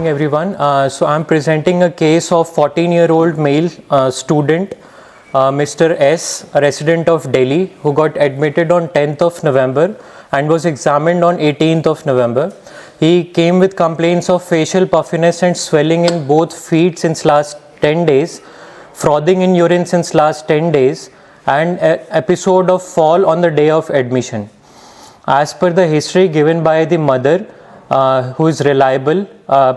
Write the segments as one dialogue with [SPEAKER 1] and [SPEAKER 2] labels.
[SPEAKER 1] everyone. So I'm presenting a case of 14-year-old male student, Mr. S, a resident of Delhi, who got admitted on 10th of November and was examined on 18th of November. He came with complaints of facial puffiness and swelling in both feet since last 10 days, frothing in urine since last 10 days, and an episode of fall on the day of admission. As per the history given by the mother, who is reliable,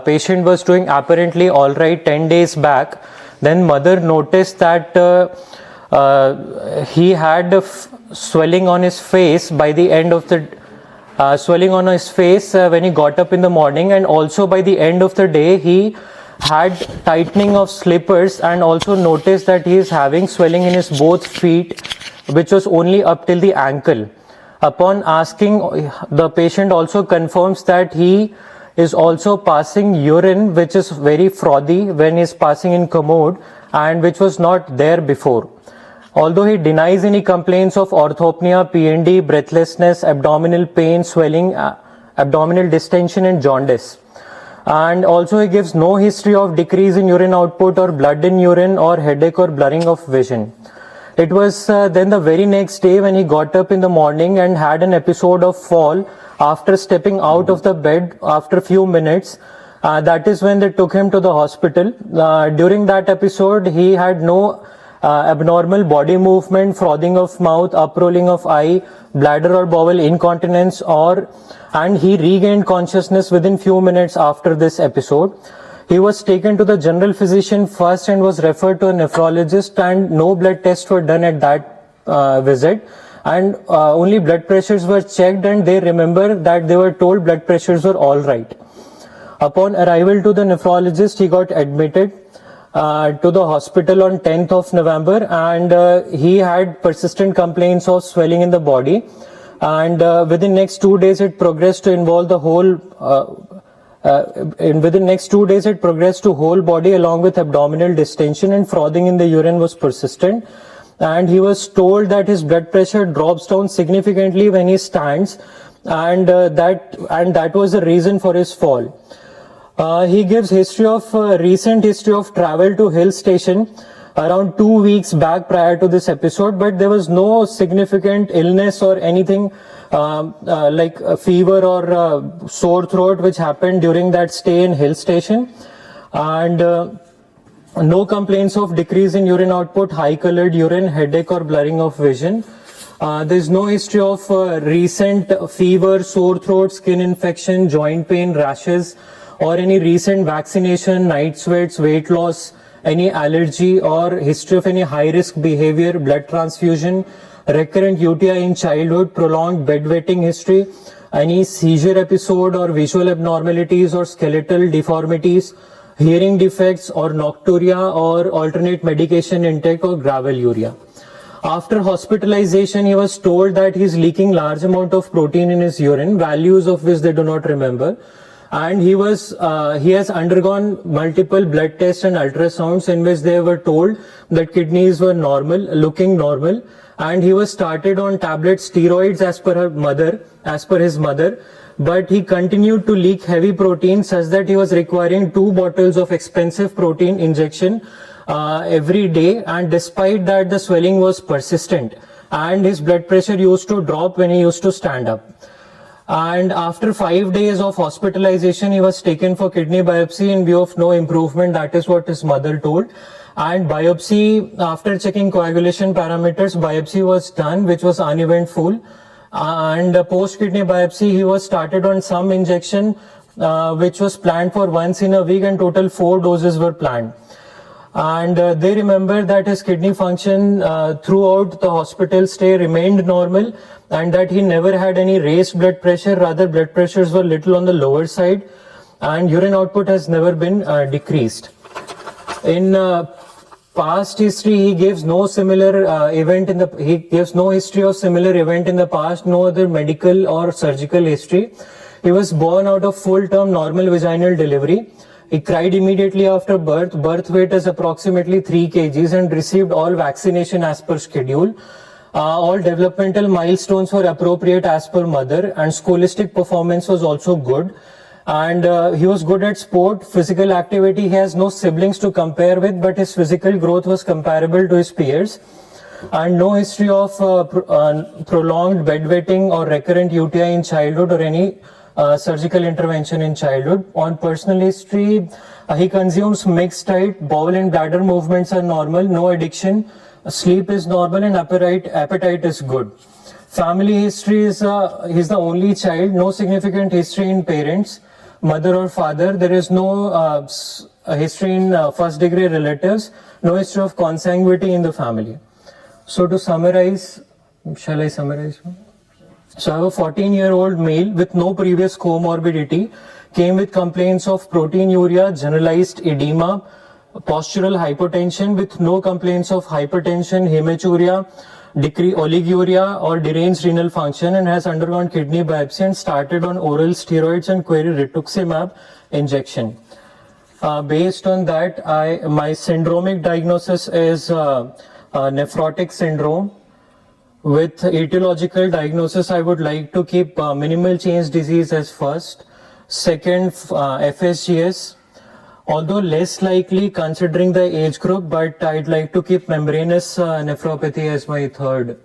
[SPEAKER 1] patient was doing apparently all right 10 days back. Then mother noticed that he had swelling on his face by the end of the when he got up in the morning, and also by the end of the day he had tightening of slippers, and also noticed that he is having swelling in his both feet, which was only up till the ankle. Upon asking, the patient also confirms that he is also passing urine which is very frothy when he is passing in commode, and which was not there before. Although he denies any complaints of orthopnea, PND, breathlessness, abdominal pain, swelling, abdominal distension and jaundice. And also he gives no history of decrease in urine output or blood in urine or headache or blurring of vision. It was then the very next day when he got up in the morning and had an episode of fall after stepping out of the bed after a few minutes. That is when they took him to the hospital. During that episode, he had no abnormal body movement, frothing of mouth, uprolling of eye, bladder or bowel incontinence, and he regained consciousness within few minutes after this episode. He was taken to the general physician first and was referred to a nephrologist, and no blood tests were done at that visit, and only blood pressures were checked, and they remember that they were told blood pressures were all right. Upon arrival to the nephrologist, he got admitted to the hospital on 10th of November, and he had persistent complaints of swelling in the body, and within next 2 days it progressed to involve the whole within next 2 days it progressed to whole body, along with abdominal distension, and frothing in the urine was persistent, and he was told that his blood pressure drops down significantly when he stands, and that was the reason for his fall. He gives recent history of travel to hill station around 2 weeks back prior to this episode, but there was no significant illness or anything like a fever or sore throat which happened during that stay in hill station, and no complaints of decrease in urine output, high colored urine, headache or blurring of vision. There is no history of recent fever, sore throat, skin infection, joint pain, rashes, or any recent vaccination, night sweats, weight loss, any allergy, or history of any high risk behavior, blood transfusion, recurrent UTI in childhood, prolonged bedwetting history, any seizure episode or visual abnormalities or skeletal deformities, hearing defects or nocturia, or alternate medication intake or graveluria. After hospitalization, he was told that he is leaking large amount of protein in his urine, values of which they do not remember. And he has undergone multiple blood tests and ultrasounds in which they were told that kidneys were looking normal, and he was started on tablet steroids as per his mother, but he continued to leak heavy protein such that he was requiring 2 bottles of expensive protein injection every day, and despite that the swelling was persistent, and his blood pressure used to drop when he used to stand up. And after 5 days of hospitalization, he was taken for kidney biopsy in view of no improvement. That is what his mother told. And biopsy, after checking coagulation parameters, biopsy was done, which was uneventful. And post kidney biopsy, he was started on some injection, which was planned for once in a week, and total 4 doses were planned. And they remember that his kidney function throughout the hospital stay remained normal, and that he never had any raised blood pressure, rather blood pressures were little on the lower side, and urine output has never been decreased. In past history, he gives no similar he gives no history of similar event in the past, no other medical or surgical history. He was born out of full-term normal vaginal delivery. He cried immediately after birth. Birth weight is approximately 3 kgs and received all vaccination as per schedule. All developmental milestones were appropriate as per mother, and scholastic performance was also good. And he was good at sport, physical activity. He has no siblings to compare with, but his physical growth was comparable to his peers. And no history of prolonged bedwetting or recurrent UTI in childhood or any surgical intervention in childhood. On personal history, he consumes mixed diet, bowel and bladder movements are normal, no addiction, sleep is normal, and appetite is good. Family history is he's the only child, no significant history in parents, mother or father. There is no history in first degree relatives, no history of consanguinity in the family. So to summarize, shall I summarize? So I have a 14-year-old male with no previous comorbidity, came with complaints of proteinuria, generalized edema, postural hypotension with no complaints of hypertension, hematuria, oliguria or deranged renal function, and has undergone kidney biopsy and started on oral steroids and query rituximab injection. Based on that, my syndromic diagnosis is nephrotic syndrome. With etiological diagnosis, I would like to keep minimal change disease as first. Second, FSGS, although less likely considering the age group, but I'd like to keep membranous nephropathy as my third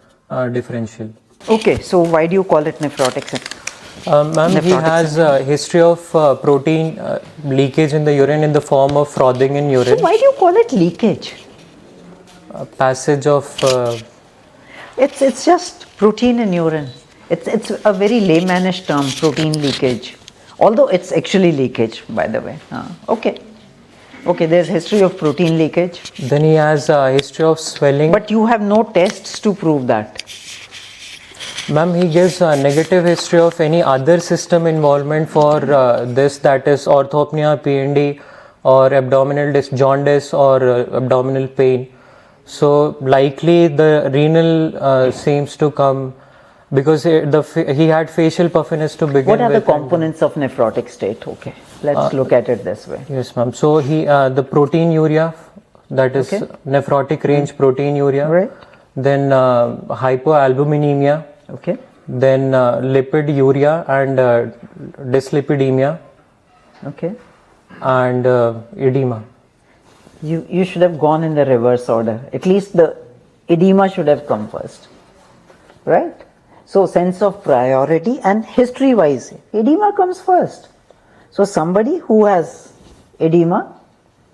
[SPEAKER 1] differential.
[SPEAKER 2] Okay, so why do you call it nephrotic syndrome?
[SPEAKER 1] Ma'am, he has a history of protein leakage in the urine in the form of frothing in urine.
[SPEAKER 2] So why do you call it leakage?
[SPEAKER 1] Passage of...
[SPEAKER 2] It's just protein in urine. It's a very laymanish term, protein leakage. Although it's actually leakage, by the way. Okay. Okay, there's history of protein leakage.
[SPEAKER 1] Then he has a history of swelling.
[SPEAKER 2] But you have no tests to prove that.
[SPEAKER 1] Ma'am, he gives a negative history of any other system involvement for this, that is orthopnea, PND, or abdominal jaundice or abdominal pain. So likely the renal seems to come because he had facial puffiness to begin with.
[SPEAKER 2] What are the components of nephrotic state? Okay, let's look at it this way.
[SPEAKER 1] Yes, ma'am. So the proteinuria, that is nephrotic range proteinuria.
[SPEAKER 2] Right.
[SPEAKER 1] Then hypoalbuminemia.
[SPEAKER 2] Okay.
[SPEAKER 1] Then lipiduria and dyslipidemia.
[SPEAKER 2] Okay.
[SPEAKER 1] And edema.
[SPEAKER 2] You should have gone in the reverse order. At least the edema should have come first. Right? So sense of priority and history wise, edema comes first. So somebody who has edema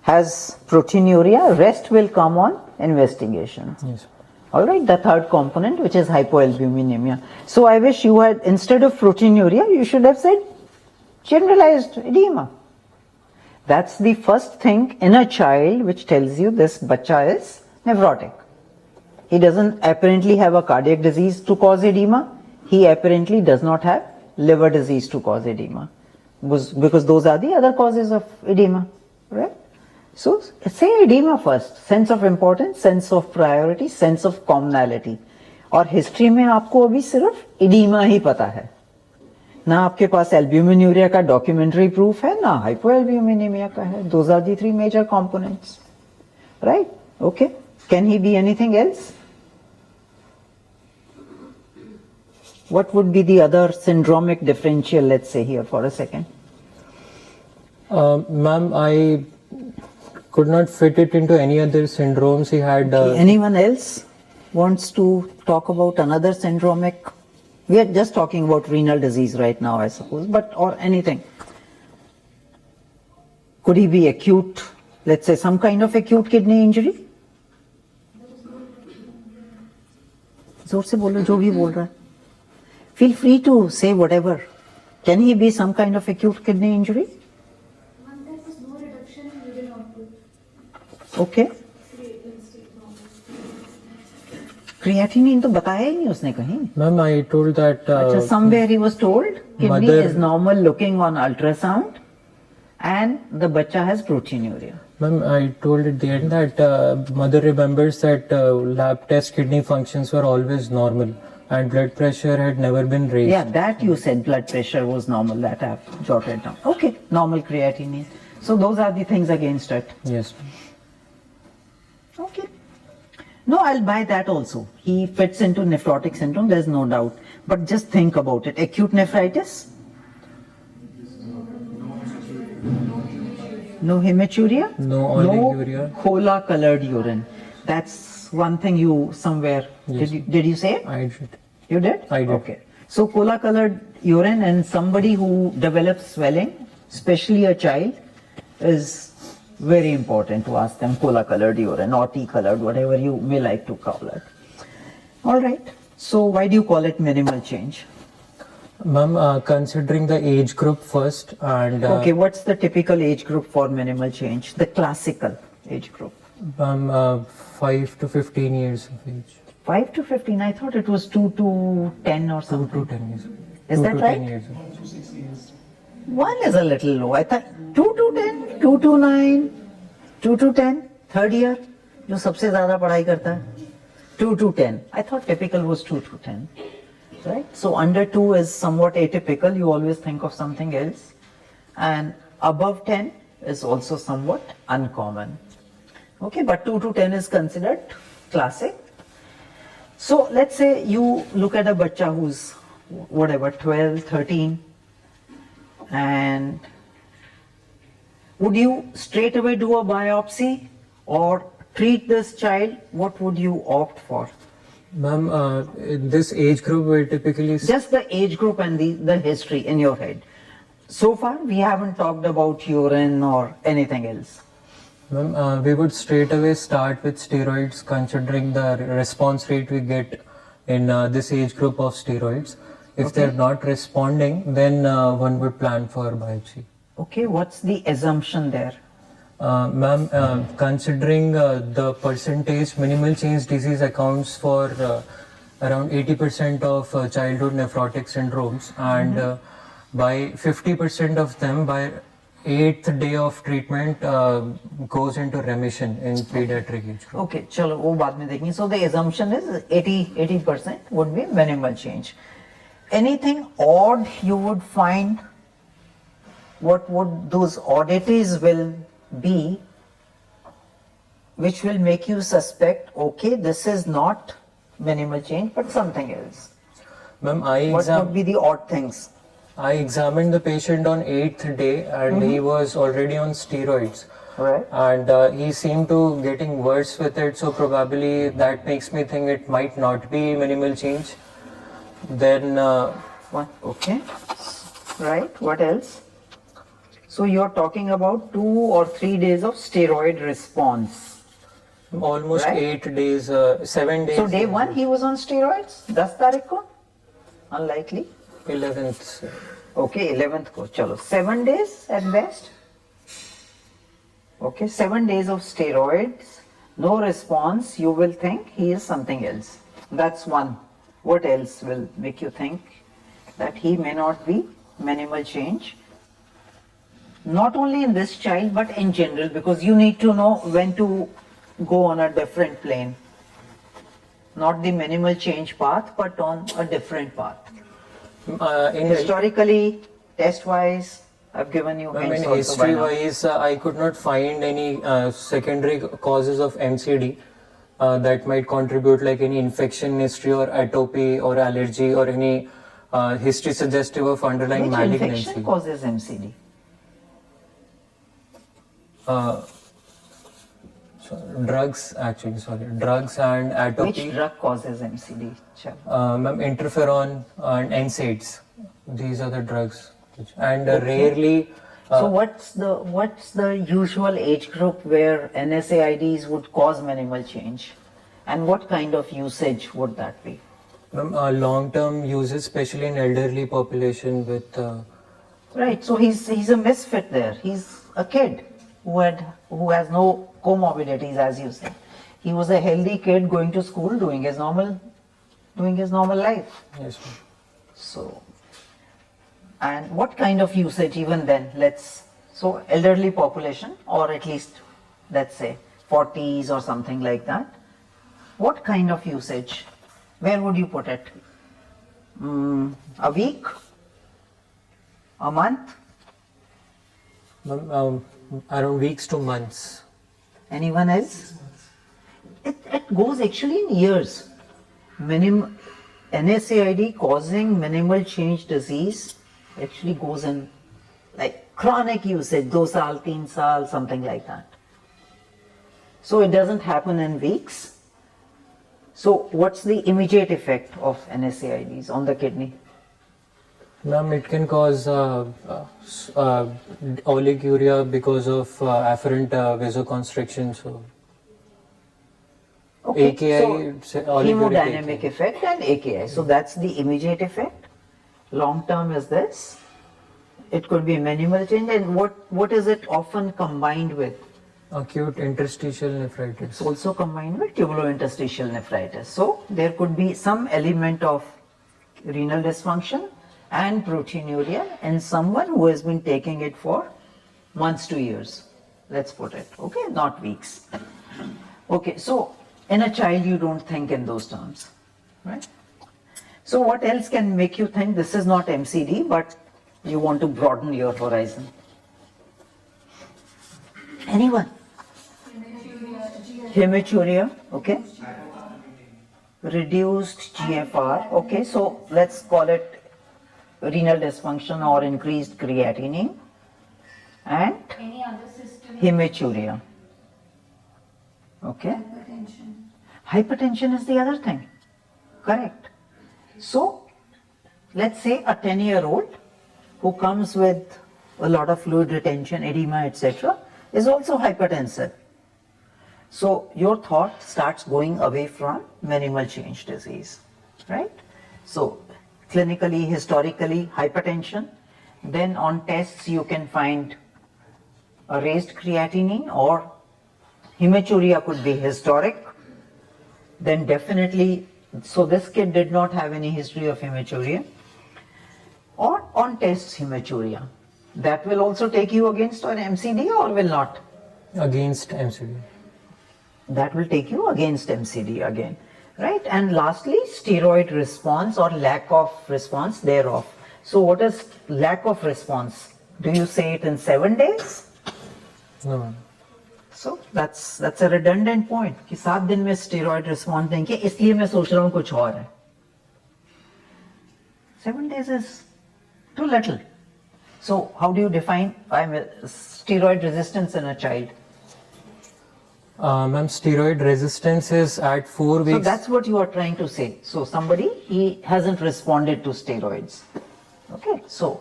[SPEAKER 2] has proteinuria, rest will come on investigation.
[SPEAKER 1] Yes.
[SPEAKER 2] Alright, the third component, which is hypoalbuminemia. So I wish you had, instead of proteinuria, you should have said generalized edema. That's the first thing in a child which tells you this bacha is nephrotic. He doesn't apparently have a cardiac disease to cause edema. He apparently does not have liver disease to cause edema. Because those are the other causes of edema, right? So say edema first. Sense of importance, sense of priority, sense of commonality. और history में आपको अभी सिर्फ edema ही पता है. ना आपके पास albuminuria का documentary proof है, ना hypoalbuminemia का है. Those are the three major components, right? Okay. Can he be anything else? What would be the other syndromic differential? Let's say here for a second.
[SPEAKER 1] Ma'am, I could not fit it into any other syndromes. He had.
[SPEAKER 2] Anyone else wants to talk about another syndromic? We are just talking about renal disease right now, I suppose, but or anything. Could he be acute, let's say some kind of acute kidney injury? जोर से बोलो जो भी बोल रहा है. Feel free to say whatever. Can he be some kind of acute kidney injury?
[SPEAKER 3] There was no reduction in urine output.
[SPEAKER 2] Okay. Creatinine तो बताया ही नहीं उसने कहीं.
[SPEAKER 1] Ma'am, I told that.
[SPEAKER 2] अच्छा, somewhere he was told kidney is normal looking on ultrasound, and the bacha has proteinuria.
[SPEAKER 1] Ma'am, I told at the end that mother remembers that lab test kidney functions were always normal and blood pressure had never been raised.
[SPEAKER 2] Yeah, that you said blood pressure was normal, that I have jotted down. Okay, normal creatinine. So those are the things against it.
[SPEAKER 1] Yes.
[SPEAKER 2] Okay. No, I'll buy that also. He fits into nephrotic syndrome, there's no doubt. But just think about it. Acute nephritis? No hematuria?
[SPEAKER 1] No oliguria.
[SPEAKER 2] Cola colored urine. That's one thing you somewhere,
[SPEAKER 1] Yes.
[SPEAKER 2] did you say it?
[SPEAKER 1] I did.
[SPEAKER 2] You did?
[SPEAKER 1] I did.
[SPEAKER 2] Okay. So cola colored urine and somebody who develops swelling, especially a child, is very important to ask them cola colored urine or tea colored, whatever you may like to call it. All right. So why do you call it minimal change?
[SPEAKER 1] Ma'am, considering the age group first and
[SPEAKER 2] Okay, what's the typical age group for minimal change? The classical age group.
[SPEAKER 1] ma'am, 5 to 15 years of age.
[SPEAKER 2] 5 to 15, I thought it was 2 to 10 or
[SPEAKER 1] 2
[SPEAKER 2] something.
[SPEAKER 1] to 10 years.
[SPEAKER 2] Is
[SPEAKER 1] 2
[SPEAKER 2] that
[SPEAKER 1] to
[SPEAKER 2] right?
[SPEAKER 1] 10 years of age.
[SPEAKER 2] 1 is a little low. I thought 2 to 10, 2 to 9, 2 to 10, third year, जो सबसे ज़्यादा पढ़ाई करता है. 2 to 10. I thought typical was 2 to 10. Right? So under 2 is somewhat atypical. You always think of something else. And above 10 is also somewhat uncommon. Okay, but 2 to 10 is considered classic. So let's say you look at a bacha who's whatever, 12, 13, and would you straight away do a biopsy or treat this child? What would you opt for?
[SPEAKER 1] Ma'am, in this age group, we typically
[SPEAKER 2] Just the age group and the history in your head. So far, we haven't talked about urine or anything else.
[SPEAKER 1] Ma'am, we would straight away start with steroids, considering the response rate we get in this age group of steroids. If they're not responding, then one would plan for biopsy.
[SPEAKER 2] Okay, what's the assumption there?
[SPEAKER 1] Ma'am, considering the percentage, minimal change disease accounts for around 80% of childhood nephrotic syndromes, and by 50% of them, by 8th day of treatment, goes into remission in pediatric age group.
[SPEAKER 2] Okay, chalo, wo baad mein dekhenge. So the assumption is 80% would be minimal change. Anything odd you would find? What would those oddities will be which will make you suspect, okay, this is not minimal change but something else?
[SPEAKER 1] Ma'am,
[SPEAKER 2] What would be the odd things?
[SPEAKER 1] I examined the patient on 8th day and he was already on steroids.
[SPEAKER 2] Right.
[SPEAKER 1] And he seemed to getting worse with it, so probably that makes me think it might not be minimal change. Then
[SPEAKER 2] What? Okay. Right. What else? So you're talking about 2 or 3 days of steroid response.
[SPEAKER 1] almost
[SPEAKER 2] Right.
[SPEAKER 1] 8 days, 7 days.
[SPEAKER 2] So day 1 he was on steroids? 10 तारीख को? Unlikely.
[SPEAKER 1] 11th.
[SPEAKER 2] Okay, 11th को. Chalo. 7 days at best. Okay, 7 days of steroids, no response, you will think he is something else. That's one. What else will make you think that he may not be minimal change? Not only in this child, but in general, because you need to know when to go on a different plane. Not the minimal change path, but on a different path.
[SPEAKER 1] In
[SPEAKER 2] Historically, test-wise, I've given you hints
[SPEAKER 1] in
[SPEAKER 2] also by
[SPEAKER 1] history
[SPEAKER 2] now.
[SPEAKER 1] wise, I could not find any secondary causes of MCD that might contribute, like any infection history or atopy or allergy or any history suggestive of underlying
[SPEAKER 2] Which
[SPEAKER 1] malignancy.
[SPEAKER 2] infection causes MCD?
[SPEAKER 1] Drugs, actually, sorry, drugs and atopy.
[SPEAKER 2] Which drug causes MCD? Chalo.
[SPEAKER 1] Ma'am, interferon and NSAIDs. These are the drugs. And rarely.
[SPEAKER 2] So what's the usual age group where NSAIDs would cause minimal change, and what kind of usage would that be?
[SPEAKER 1] Ma'am, long-term use, especially in elderly population with.
[SPEAKER 2] Right. So he's a misfit there. He's a kid who has no comorbidities, as you say. He was a healthy kid going to school, doing his normal life.
[SPEAKER 1] Yes, ma'am.
[SPEAKER 2] So, and what kind of usage even then? So elderly population, or at least let's say 40s or something like that. What kind of usage? Where would you put it? A week? A month?
[SPEAKER 1] Ma'am, around weeks to months.
[SPEAKER 2] Anyone else? It goes actually in years. NSAID causing minimal change disease actually goes in like chronic usage, 2 saal, 3 saal, something like that. So it doesn't happen in weeks. So what's the immediate effect of NSAIDs on the kidney?
[SPEAKER 1] Ma'am, it can cause oliguria because of afferent vasoconstriction. So,
[SPEAKER 2] Okay,
[SPEAKER 1] AKI,
[SPEAKER 2] so
[SPEAKER 1] oliguric
[SPEAKER 2] hemodynamic
[SPEAKER 1] AKI.
[SPEAKER 2] effect and AKI. So that's the immediate effect. Long term is this. It could be minimal change. And what is it often combined with?
[SPEAKER 1] Acute interstitial nephritis.
[SPEAKER 2] It's also combined with tubulointerstitial nephritis. So there could be some element of renal dysfunction and proteinuria in someone who has been taking it for months to years. Let's put it, okay, not weeks. Okay, so in a child you don't think in those terms, right? So what else can make you think this is not MCD, but you want to broaden your horizon? Anyone? Hematuria, okay. Reduced GFR, okay, so let's call it renal dysfunction or increased creatinine and
[SPEAKER 3] Any other system?
[SPEAKER 2] hematuria, okay.
[SPEAKER 3] Hypertension.
[SPEAKER 2] Hypertension is the other thing, correct. So let's say a 10-year-old who comes with a lot of fluid retention, edema, etc., is also hypertensive. So your thought starts going away from minimal change disease, right? So clinically, historically, hypertension. Then on tests you can find a raised creatinine or hematuria could be historic. Then definitely, so this kid did not have any history of hematuria. Or on tests hematuria. That will also take you against an MCD or will not?
[SPEAKER 1] Against MCD.
[SPEAKER 2] That will take you against MCD again, right? And lastly, steroid response or lack of response thereof. So what is lack of response? Do you say it in 7 days?
[SPEAKER 1] No, ma'am.
[SPEAKER 2] So that's a redundant point कि 7 दिन में steroid response देंगे इसलिए मैं सोच रहा हूँ कुछ और है. 7 days is too little. So how do you define steroid resistance in a child?
[SPEAKER 1] Ma'am, steroid resistance is at 4 weeks.
[SPEAKER 2] So that's what you are trying to say. So somebody, he hasn't responded to steroids. Okay, so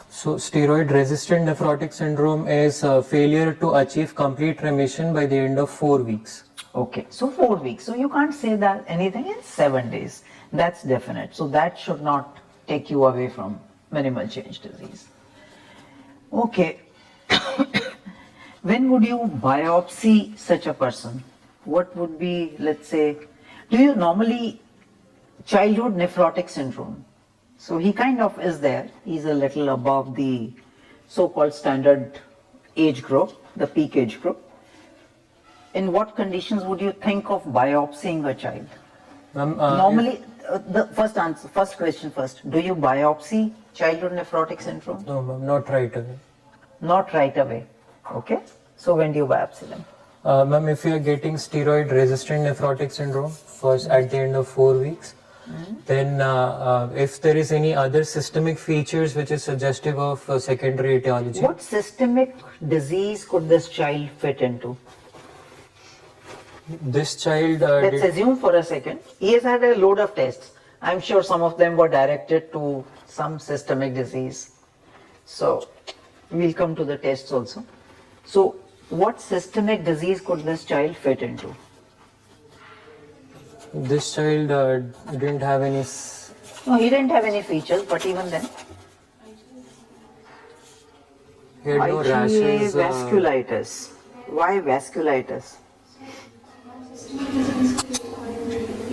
[SPEAKER 1] steroid resistant nephrotic syndrome is failure to achieve complete remission by the end of 4 weeks.
[SPEAKER 2] okay, so 4 weeks. So you can't say that anything in 7 days. That's definite. So that should not take you away from minimal change disease. Okay. When would you biopsy such a person? What would be, let's say, do you normally, childhood nephrotic syndrome? So he kind of is there. He's a little above the so-called standard age group, the peak age group. In what conditions would you think of biopsying a child?
[SPEAKER 1] Ma'am,
[SPEAKER 2] Normally, the first question first. Do you biopsy childhood nephrotic syndrome?
[SPEAKER 1] no, ma'am, not right away.
[SPEAKER 2] Not right away. Okay. So when do you biopsy them?
[SPEAKER 1] Ma'am, if you are getting steroid resistant nephrotic syndrome first at the end of 4 weeks, then if there is any other systemic features which is suggestive of secondary etiology.
[SPEAKER 2] What systemic disease could this child fit into?
[SPEAKER 1] This child
[SPEAKER 2] Let's assume for a second, he has had a load of tests. I'm sure some of them were directed to some systemic disease. So we'll come to the tests also. So what systemic disease could this child fit into?
[SPEAKER 1] this child didn't have any
[SPEAKER 2] No, he didn't have any features, but even then.
[SPEAKER 1] he had no
[SPEAKER 2] IgA
[SPEAKER 1] rashes.
[SPEAKER 2] vasculitis. Why vasculitis?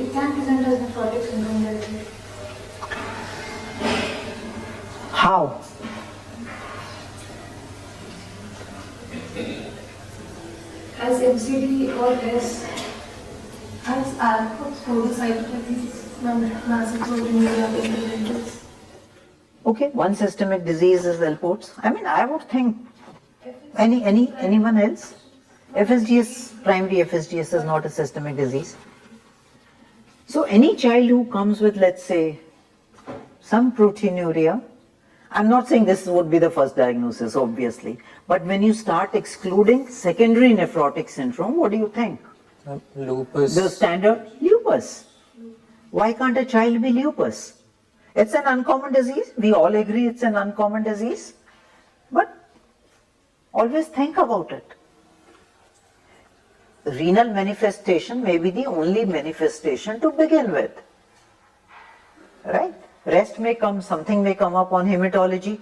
[SPEAKER 3] It can present as nephrotic syndrome directly.
[SPEAKER 2] How?
[SPEAKER 3] As MCD or as Alport's podocytopathies, massive proteinuria, pigmentous.
[SPEAKER 2] Okay, one systemic disease is Alport's. I mean, I would think anyone else? FSGS, primary FSGS is not a systemic disease. So any child who comes with, let's say, some proteinuria, I'm not saying this would be the first diagnosis, obviously, but when you start excluding secondary nephrotic syndrome, what do you think?
[SPEAKER 1] Lupus.
[SPEAKER 2] The standard lupus. Why can't a child be lupus? It's an uncommon disease. We all agree it's an uncommon disease. But always think about it. Renal manifestation may be the only manifestation to begin with. Right? Rest may come, something may come up on hematology.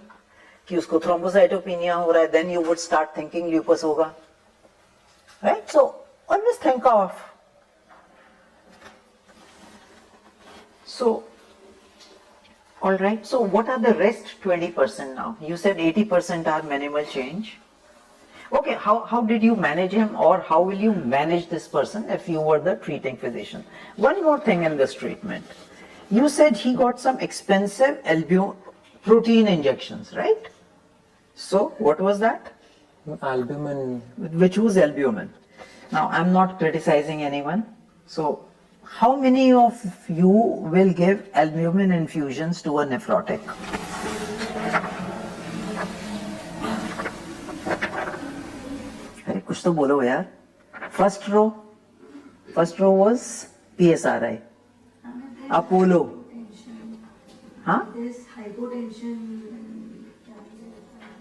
[SPEAKER 2] कि उसको thrombocytopenia हो रहा है, then you would start thinking lupus होगा. Right? So always think of. So, all right. So what are the rest 20% now? You said 80% are minimal change. Okay, how did you manage him, or how will you manage this person if you were the treating physician? One more thing in this treatment. You said he got some expensive protein injections, right? So what was that?
[SPEAKER 1] Albumin.
[SPEAKER 2] Which was albumin. Now I'm not criticizing anyone. So how many of you will give albumin infusions to a nephrotic? अरे कुछ तो बोलो यार. First row was PSRI. Apollo. Huh?
[SPEAKER 3] This hypotension.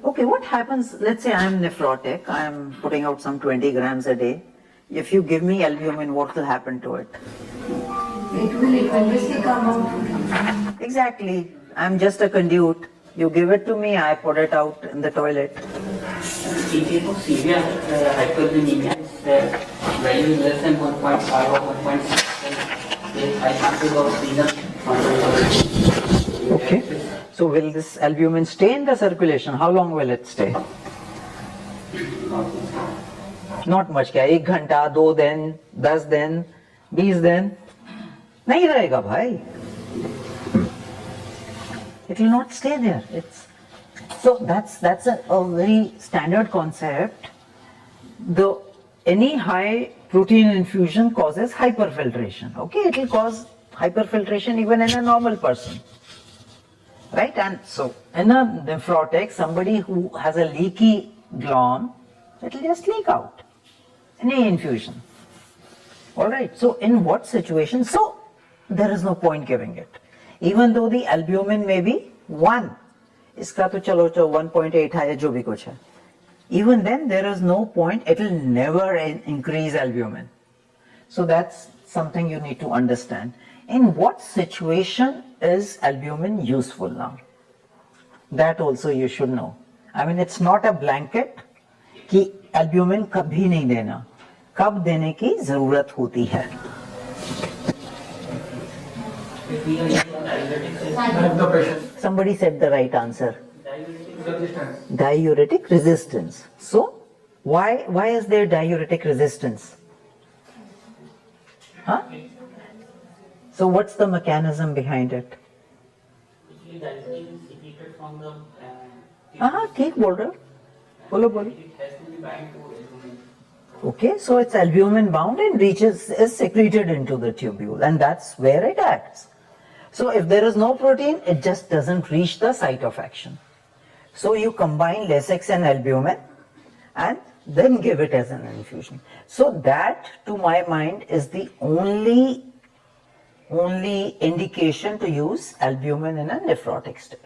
[SPEAKER 2] Okay, what happens, let's say I'm nephrotic, I'm putting out some 20 grams a day. If you give me albumin, what will happen to it?
[SPEAKER 3] It will obviously come out.
[SPEAKER 2] Exactly. I'm just a conduit. You give it to me, I put it out in the toilet.
[SPEAKER 4] In case of severe hyperbuminia, the value is less than 1.5 or 1.6, there is high chances of renal thrombosis.
[SPEAKER 2] Okay. So will this albumin stay in the circulation? How long will it stay? Not much. क्या 1 घंटा, 2 दिन, 10 दिन, 20 दिन नहीं रहेगा भाई. It will not stay there. So that's a very standard concept. Any high protein infusion causes hyperfiltration. Okay, it will cause hyperfiltration even in a normal person. Right? And so in a nephrotic, somebody who has a leaky gland, it will just leak out. Any infusion. Alright, so in what situation? So there is no point giving it. Even though the albumin may be 1, इसका तो चलो 1.8 है जो भी कुछ है. Even then there is no point, it will never increase albumin. So that's something you need to understand. In what situation is albumin useful now? That also you should know. I mean, it's not a blanket कि albumin कभी नहीं देना. कब देने की जरूरत होती है? Somebody said the right answer. Diuretic resistance. So, why is there diuretic resistance? Huh? So what's the mechanism behind it?
[SPEAKER 4] Usually diuretic is secreted from the
[SPEAKER 2] ठीक बोल रहे हो. बोलो.
[SPEAKER 4] it has to be bound to albumin.
[SPEAKER 2] Okay, so it's albumin bound and is secreted into the tubule, and that's where it acts. So if there is no protein, it just doesn't reach the site of action. So you combine Lasix and albumin and then give it as an infusion. So that, to my mind, is the only indication to use albumin in a nephrotic state.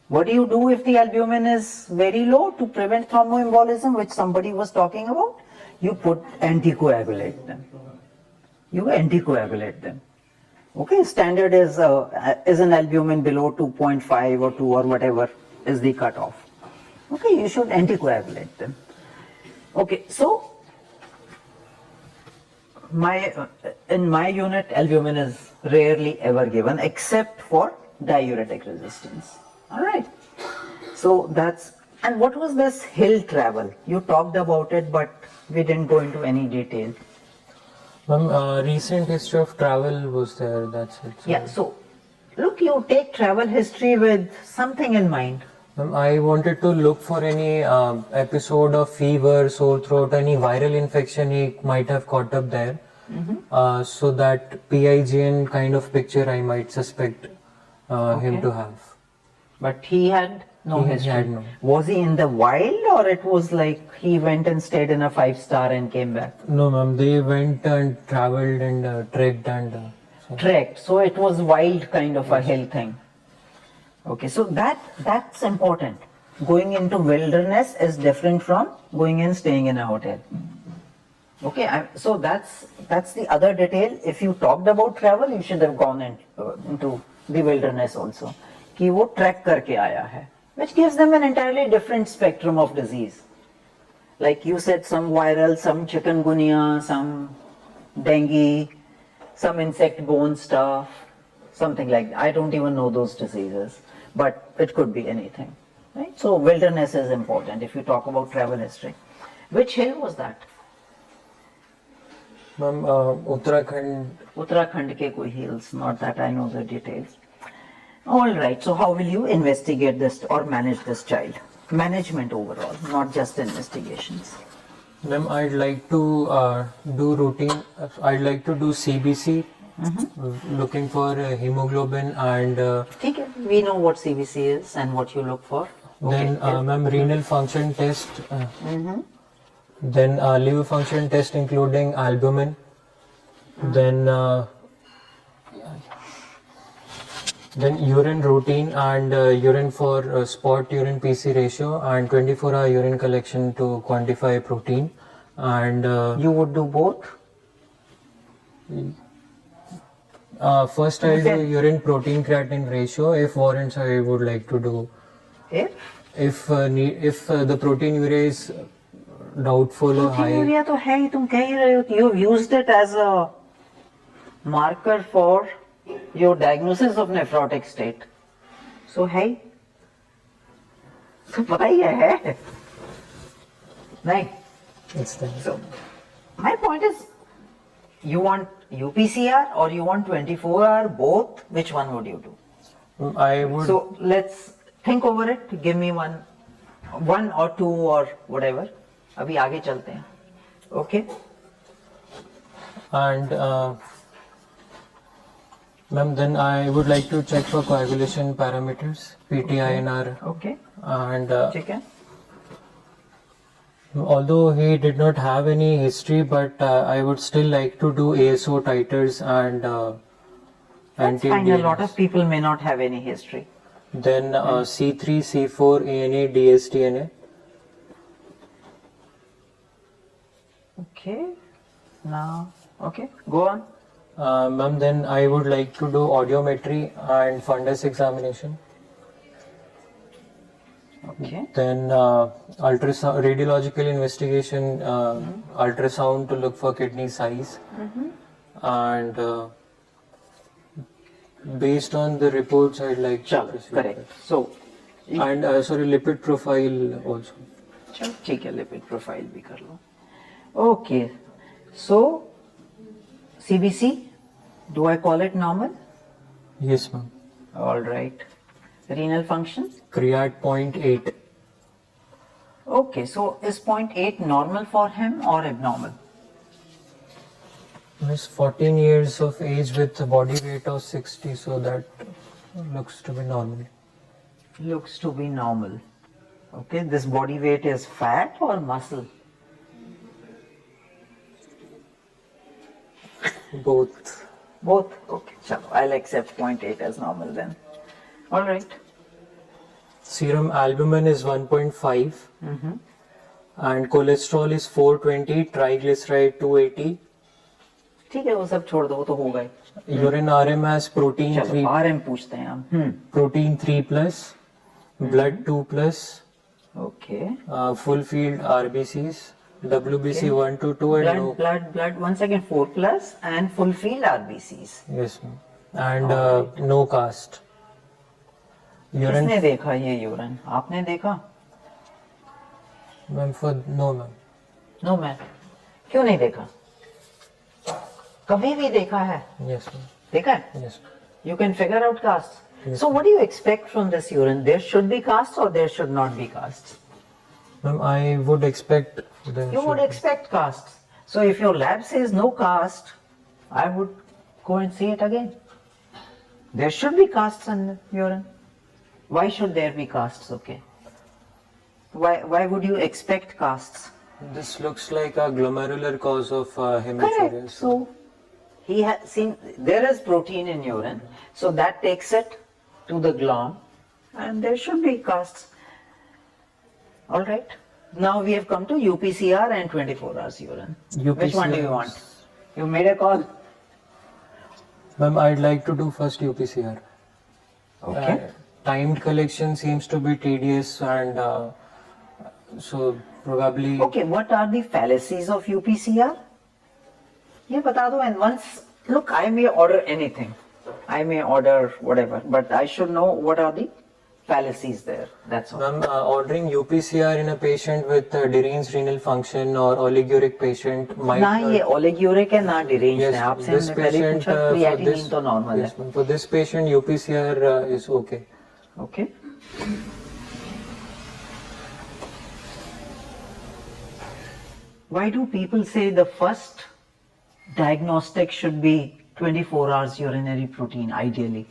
[SPEAKER 2] What do you do if the albumin is very low to prevent thromboembolism, which somebody was talking about? You anticoagulate them. You anticoagulate them. Okay, standard is an albumin below 2.5 or 2 or whatever is the cutoff. Okay, you should anticoagulate them. Okay, so in my unit, albumin is rarely ever given except for diuretic resistance. All right. So and what was this hill travel? You talked about it, but we didn't go into any detail.
[SPEAKER 1] Recent history of travel was there, that's it. So.
[SPEAKER 2] Yeah, so look, you take travel history with something in mind.
[SPEAKER 1] I wanted to look for any episode of fever, sore throat, any viral infection he might have caught up there. So that PIGN kind of picture I might suspect him to have.
[SPEAKER 2] But he had no
[SPEAKER 1] He
[SPEAKER 2] history.
[SPEAKER 1] had no.
[SPEAKER 2] Was he in the wild, or it was like he went and stayed in a 5-star and came back?
[SPEAKER 1] No, ma'am. They went and traveled and trekked and.
[SPEAKER 2] Trekked. So it was wild kind of a hill thing. Okay, so that's important. Going into wilderness is different from going and staying in a hotel. Okay, so that's the other detail. If you talked about travel, you should have gone into the wilderness also. कि वो track करके आया है, which gives them an entirely different spectrum of disease. Like you said, some viral, some chikungunya, some dengue, some insect-borne stuff, something like that. I don't even know those diseases, but it could be anything. Right? So wilderness is important if you talk about travel history. Which hill was that?
[SPEAKER 1] Ma'am, Uttarakhand.
[SPEAKER 2] Uttarakhand ke koi hills, not that I know the details. All right, so how will you investigate this or manage this child? Management overall, not just investigations.
[SPEAKER 1] Ma'am, I'd like to do routine. I'd like to do CBC, looking for hemoglobin and
[SPEAKER 2] ठीक है, we know what CBC is and what you look for.
[SPEAKER 1] then, ma'am, renal function test. Then liver function test including albumin. Then urine routine and urine for spot urine PC ratio and 24-hour urine collection to quantify protein. And
[SPEAKER 2] You would do both?
[SPEAKER 1] first I'll
[SPEAKER 2] Okay.
[SPEAKER 1] do urine protein creatinine ratio. If warrants, I would like to do. If the proteinuria is doubtful or high.
[SPEAKER 2] Proteinuria तो है ही, तुम कह ही रहे हो. You've used it as a marker for your diagnosis of nephrotic state. So है ही. तो पता ही है. नहीं.
[SPEAKER 1] It's there.
[SPEAKER 2] So my point is, you want UPCR or you want 24-hour, both? Which one would you do?
[SPEAKER 1] I would.
[SPEAKER 2] So let's think over it. Give me one or two or whatever. अभी आगे चलते हैं. Okay.
[SPEAKER 1] And ma'am, then I would like to check for coagulation parameters, PTINR,
[SPEAKER 2] Okay.
[SPEAKER 1] and
[SPEAKER 2] ठीक है.
[SPEAKER 1] although he did not have any history, but I would still like to do ASO titers and
[SPEAKER 2] That's fine. A lot
[SPEAKER 1] anti-DNS.
[SPEAKER 2] of people may not have any history.
[SPEAKER 1] Then C3, C4, ANA, DSTNA.
[SPEAKER 2] Okay. Now, okay. Go on.
[SPEAKER 1] Ma'am, then I would like to do audiometry and fundus examination.
[SPEAKER 2] Okay.
[SPEAKER 1] Then ultrasound, radiological investigation, ultrasound to look for kidney size, and based on the reports, I'd like to
[SPEAKER 2] चलो,
[SPEAKER 1] proceed.
[SPEAKER 2] correct. So,
[SPEAKER 1] And sorry, lipid profile also.
[SPEAKER 2] चलो ठीक है, lipid profile भी कर लो. Okay. So, CBC, do I call it normal?
[SPEAKER 1] Yes, ma'am.
[SPEAKER 2] All right. Renal function?
[SPEAKER 1] Creat 0.8.
[SPEAKER 2] Okay, so is 0.8 normal for him or abnormal?
[SPEAKER 1] He's 14 years of age with a body weight of 60, so that looks to be normal.
[SPEAKER 2] Looks to be normal. Okay, this body weight is fat or muscle?
[SPEAKER 1] Both.
[SPEAKER 2] Both. Okay, chalo, I'll accept 0.8 as normal then. All right.
[SPEAKER 1] Serum albumin is 1.5, and cholesterol is 420, triglyceride 280.
[SPEAKER 2] ठीक है, वो सब छोड़ दो, वो तो हो गए.
[SPEAKER 1] Urine RM has protein
[SPEAKER 2] चलो
[SPEAKER 1] 3,
[SPEAKER 2] RM पूछते हैं हम.
[SPEAKER 1] protein 3 plus, blood 2 plus,
[SPEAKER 2] Okay.
[SPEAKER 1] full field RBCs, WBC 1 to 2 and no.
[SPEAKER 2] Blood. 1 second. 4 plus and full field RBCs.
[SPEAKER 1] Yes, ma'am. And no cast. Urine,
[SPEAKER 2] किसने देखा ये यूरिन? आपने देखा?
[SPEAKER 1] ma'am, for no, ma'am.
[SPEAKER 2] No ma'am. क्यों नहीं देखा? कभी भी देखा है?
[SPEAKER 1] Yes, ma'am.
[SPEAKER 2] देखा है?
[SPEAKER 1] Yes, ma'am.
[SPEAKER 2] You can figure out casts. So what do you expect from this urine? There should be casts or there should not be casts?
[SPEAKER 1] Ma'am, I would expect. there
[SPEAKER 2] You would
[SPEAKER 1] should be.
[SPEAKER 2] expect casts. So if your lab says no cast, I would go and see it again. There should be casts in the urine. Why should there be casts? Okay. Why would you expect casts?
[SPEAKER 1] This looks like a glomerular cause of
[SPEAKER 2] Correct.
[SPEAKER 1] hematuria.
[SPEAKER 2] So he has seen there is protein in urine, so that takes it to the glom, and there should be casts. All right. Now we have come to UPCR and 24 hours urine. Which one do you
[SPEAKER 1] UPCR.
[SPEAKER 2] want? You made a call.
[SPEAKER 1] Ma'am, I'd like to do first UPCR.
[SPEAKER 2] Okay.
[SPEAKER 1] Timed collection seems to be tedious, and so probably.
[SPEAKER 2] Okay. What are the fallacies of UPCR? ये बता दो, and once look, I may order anything, I may order whatever, but I should know what are the fallacies there. That's all.
[SPEAKER 1] Ma'am, ordering UPCR in a patient with deranged renal function or oliguric patient might.
[SPEAKER 2] ना ये ओलिगोरिक है ना derange
[SPEAKER 1] Yes,
[SPEAKER 2] है. आपसे
[SPEAKER 1] this
[SPEAKER 2] हमने पहले
[SPEAKER 1] patient,
[SPEAKER 2] पूछा
[SPEAKER 1] for
[SPEAKER 2] creatinine
[SPEAKER 1] this,
[SPEAKER 2] तो नॉर्मल
[SPEAKER 1] yes,
[SPEAKER 2] है.
[SPEAKER 1] ma'am, for this patient UPCR is okay.
[SPEAKER 2] Okay. Why do people say the first diagnostic should be 24 hours urinary protein ideally?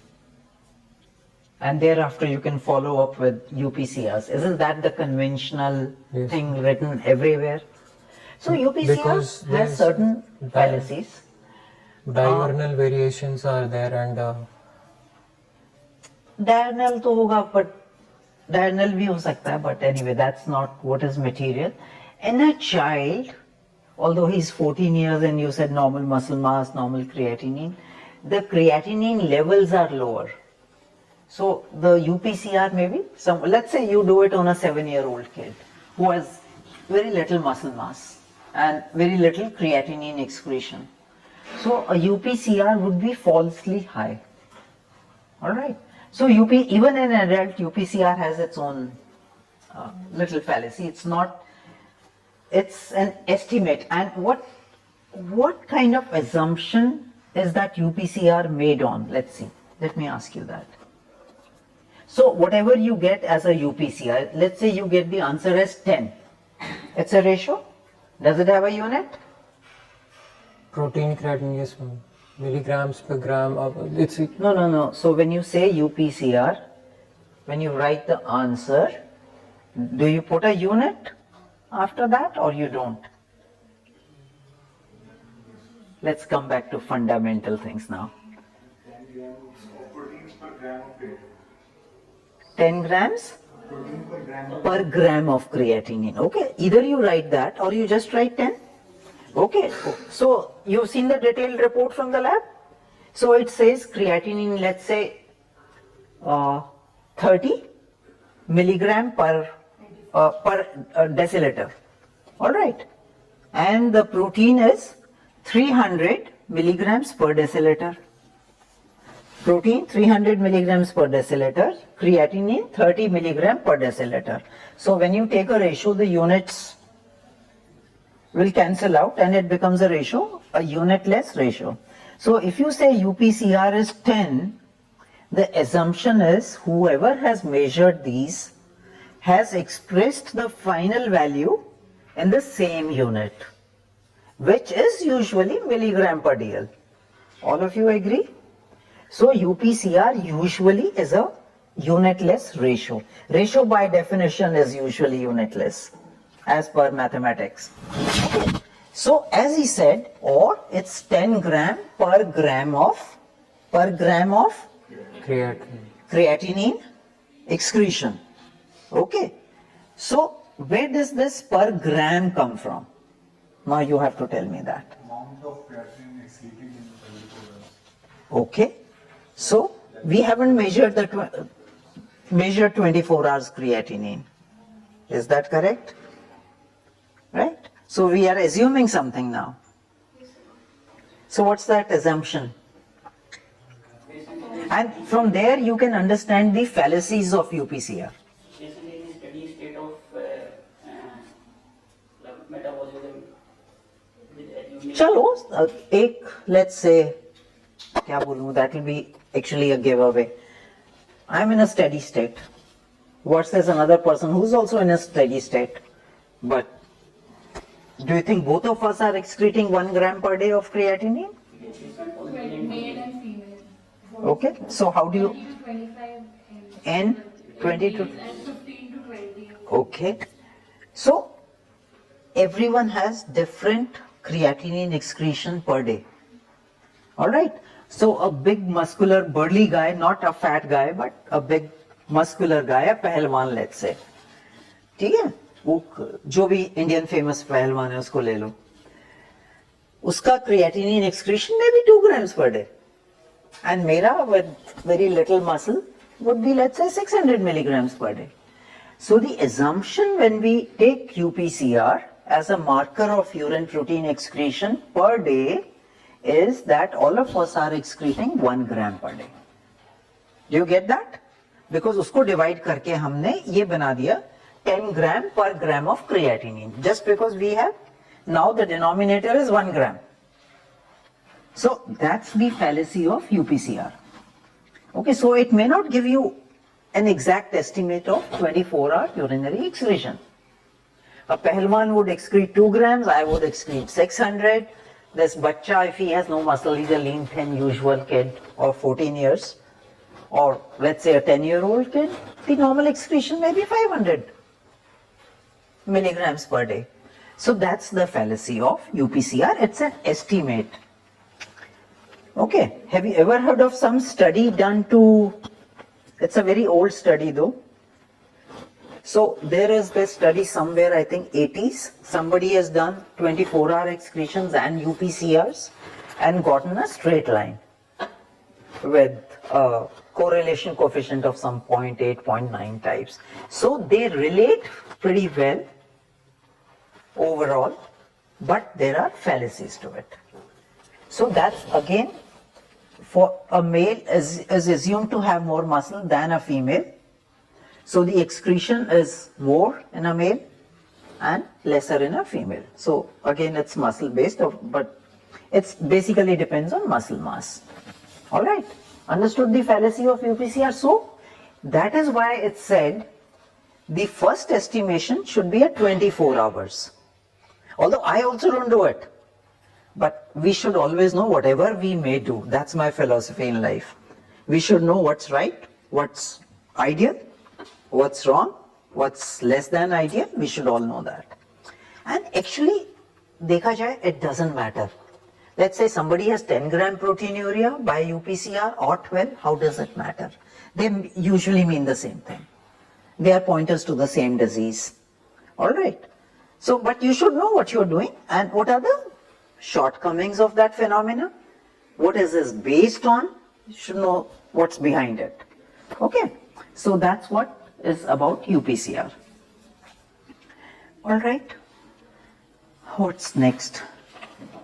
[SPEAKER 2] And thereafter you can follow up with UPCRs. Isn't that the conventional
[SPEAKER 1] Yes.
[SPEAKER 2] thing written everywhere? So UPCR
[SPEAKER 1] Because
[SPEAKER 2] has
[SPEAKER 1] there's
[SPEAKER 2] certain
[SPEAKER 1] di-
[SPEAKER 2] fallacies.
[SPEAKER 1] Diurnal variations are there, and
[SPEAKER 2] Diurnal तो होगा, but diurnal भी हो सकता है, but anyway, that's not what is material. In a child, although he's 14 years and you said normal muscle mass, normal creatinine, the creatinine levels are lower. So the UPCR maybe, let's say you do it on a 7-year-old kid who has very little muscle mass and very little creatinine excretion. So a UPCR would be falsely high. All right. So even in an adult, UPCR has its own little fallacy. It's not. It's an estimate. And what kind of assumption is that UPCR made on? Let's see. Let me ask you that. So whatever you get as a UPCR, let's say you get the answer as 10. It's a ratio. Does it have a unit?
[SPEAKER 1] protein creatinine, yes, ma'am. Milligrams per gram. It's
[SPEAKER 2] No. So when you say UPCR, when you write the answer, do you put a unit after that or you don't? Let's come back to fundamental things now. 10 grams per gram of creatinine. Okay, either you write that or you just write 10. Okay, so you've seen the detailed report from the lab. So it says creatinine, let's say 30 milligram per deciliter. All right, and the protein is 300 milligrams per deciliter. Protein 300 milligrams per deciliter, creatinine 30 milligram per deciliter. So when you take a ratio, the units will cancel out and it becomes a ratio, a unitless ratio. So if you say UPCR is 10, the assumption is whoever has measured these has expressed the final value in the same unit, which is usually milligram per dl. All of you agree? So UPCR usually is a unitless ratio. Ratio by definition is usually unitless as per mathematics. Okay. So as he said, or it's 10 gram per gram of creatinine excretion. Okay. So where does this per gram come from? Now you have to tell me that.
[SPEAKER 5] Amount of creatinine excreted in 24 hours.
[SPEAKER 2] Okay. So we haven't measured 24 hours creatinine. Is that correct? Right? So we are assuming something now. So what's that assumption? And from there you can understand the fallacies of UPCR.
[SPEAKER 4] Basically, in steady state of metabolism with assuming.
[SPEAKER 2] चलो एक let's say क्या बोलूं, that will be actually a giveaway. I'm in a steady state versus another person who's also in a steady state. But do you think both of us are excreting 1 gram per day of creatinine?
[SPEAKER 3] Male and female.
[SPEAKER 2] Okay, so how do you
[SPEAKER 3] 20 to 25
[SPEAKER 2] N 20 to
[SPEAKER 3] and 15 to 20.
[SPEAKER 2] Okay. So everyone has different creatinine excretion per day. All right. So a big muscular burly guy, not a fat guy, but a big muscular guy, a पहलवान let's say. ठीक है? वो जो भी Indian famous पहलवान है उसको ले लो. उसका creatinine excretion may be 2 grams per day. And मेरा with very little muscle would be let's say 600 milligrams per day. So the assumption when we take UPCR as a marker of urine protein excretion per day is that all of us are excreting 1 gram per day. Do you get that? Because उसको divide करके हमने ये बना दिया 10 gram per gram of creatinine. Just because we have, now the denominator is 1 gram. So that's the fallacy of UPCR. Okay, so it may not give you an exact estimate of 24-hour urinary excretion. A Pahalwan would excrete 2 grams, I would excrete 600. This bachcha, if he has no muscle, he's a lean, thin, usual kid of 14 years, or let's say a 10-year-old kid, the normal excretion may be 500 milligrams per day. So that's the fallacy of UPCR, it's an estimate. Okay, have you ever heard of some study done to, it's a very old study though. So there is this study somewhere, I think 80s, somebody has done 24-hour excretions and UPCRs and gotten a straight line with a correlation coefficient of some 0.8, 0.9 types. So they relate pretty well overall, but there are fallacies to it. So that's again, for a male is assumed to have more muscle than a female. So the excretion is more in a male and lesser in a female. So again, it's muscle based, but it's basically depends on muscle mass. All right, understood the fallacy of UPCR? So that is why it's said the first estimation should be at 24 hours. Although I also don't do it. But we should always know whatever we may do. That's my philosophy in life. We should know what's right, what's ideal, what's wrong, what's less than ideal. We should all know that. And actually, dekha jaye, it doesn't matter. Let's say somebody has 10 gram proteinuria by UPCR or 12. How does it matter? They usually mean the same thing. They are pointers to the same disease. All right. So, but you should know what you're doing and what are the shortcomings of that phenomena. What is this based on? You should know what's behind it. Okay, so that's what is about UPCR. All right, what's next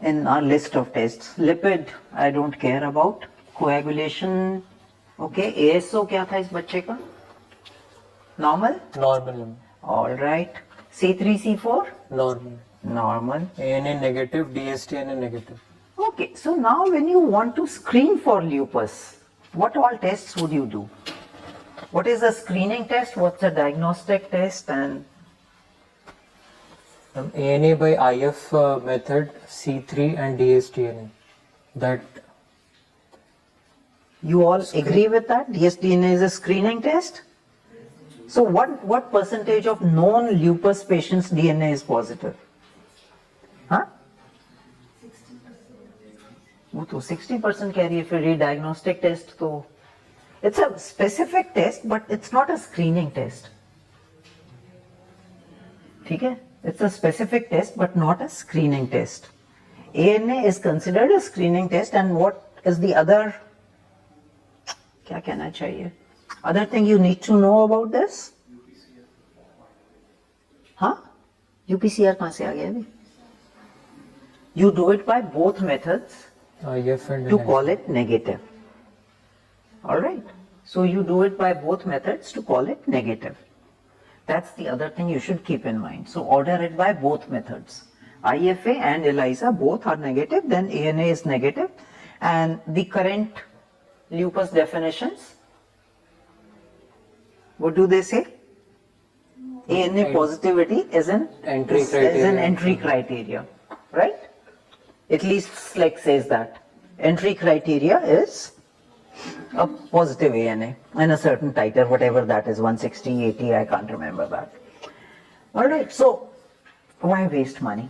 [SPEAKER 2] in our list of tests? Lipid, I don't care about. Coagulation, okay. ASO क्या था इस बच्चे का? Normal?
[SPEAKER 1] Normal.
[SPEAKER 2] All right. C3, C4?
[SPEAKER 1] Normal.
[SPEAKER 2] Normal.
[SPEAKER 1] ANA negative, DSTNA negative.
[SPEAKER 2] Okay, so now when you want to screen for lupus, what all tests would you do? What is a screening test? What's a diagnostic test? And
[SPEAKER 1] ANA by IF method, C3 and DSTNA. That
[SPEAKER 2] you all agree with that? DSDNA is a screening test? So what percentage of known lupus patients' DNA is positive? Huh? 60%. वो तो 60% कह रही है फिर ये diagnostic test तो it's a specific test but it's not a screening test. ठीक है? It's a specific test but not a screening test. ANA is considered a screening test and what is the other क्या कहना चाहिए? Other thing you need to know about this? हाँ? UPCR कहाँ से आ गया अभी? You do it by both methods
[SPEAKER 1] IF and
[SPEAKER 2] to call it negative. All right. So you do it by both methods to call it negative. That's the other thing you should keep in mind. So order it by both methods. IFA and ELISA both are negative, then ANA is negative. And the current lupus definitions, what do they say? ANA positivity is an entry criteria, right? At least like says that. Entry criteria is a positive ANA and a certain titer, whatever that is, 160, 80, I can't remember that. All right, so why waste money?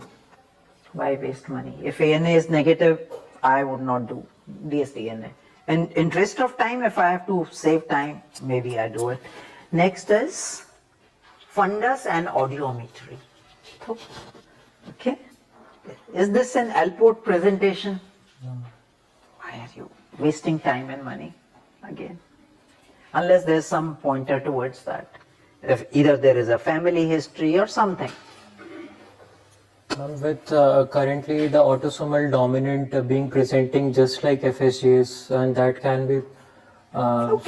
[SPEAKER 2] Why waste money? If ANA is negative, I would not do DSDNA. And interest of time, if I have to save time, maybe I do it. Next is fundus and audiometry. Okay. Is this an Alport presentation? Why are you wasting time and money again? Unless there's some pointer towards that. If either there is a family history or something.
[SPEAKER 1] With currently the autosomal dominant being presenting just like FSGS, and that can be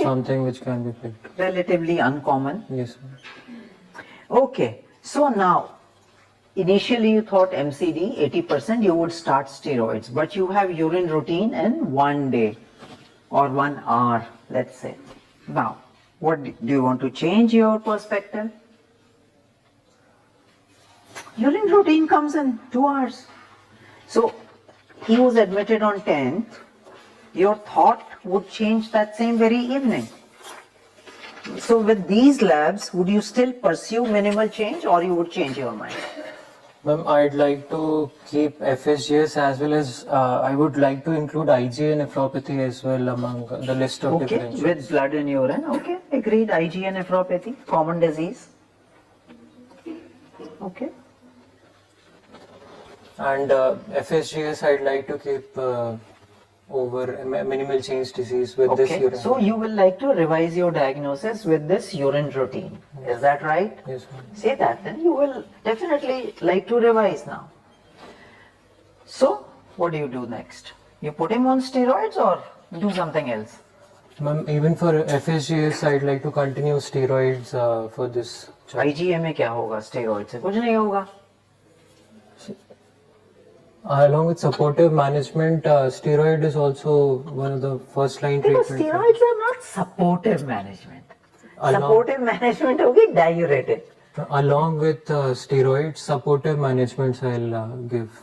[SPEAKER 1] something which can be picked.
[SPEAKER 2] Relatively uncommon.
[SPEAKER 1] Yes.
[SPEAKER 2] Okay, so now, initially you thought MCD, 80% you would start steroids, but you have urine routine in 1 day or 1 hour, let's say. Now, what do you want to change your perspective? Urine routine comes in 2 hours. So, he was admitted on 10th, your thought would change that same very evening. So with these labs, would you still pursue minimal change or you would change your mind?
[SPEAKER 1] Ma'am, I'd like to keep FSGS as well as I would like to include IgA nephropathy as well among the list of
[SPEAKER 2] Okay,
[SPEAKER 1] differentials.
[SPEAKER 2] with blood in urine, okay, agreed, IgA nephropathy, common disease. Okay,
[SPEAKER 1] And FSGS, I'd like to keep over minimal change disease with this
[SPEAKER 2] okay,
[SPEAKER 1] urine.
[SPEAKER 2] so you will like to revise your diagnosis with this urine routine, is that right?
[SPEAKER 1] Yes, ma'am.
[SPEAKER 2] Say that, then you will definitely like to revise now. So, what do you do next? You put him on steroids or do something else?
[SPEAKER 1] Ma'am, even for FSGS, I'd like to continue steroids for this child.
[SPEAKER 2] IgA में क्या होगा steroid से? कुछ नहीं होगा.
[SPEAKER 1] Along with supportive management, steroid is also one of the first line
[SPEAKER 2] Because
[SPEAKER 1] treatment.
[SPEAKER 2] steroids are not supportive management.
[SPEAKER 1] Along-
[SPEAKER 2] Supportive management होगी diuretic.
[SPEAKER 1] Along with steroids, supportive management I'll give.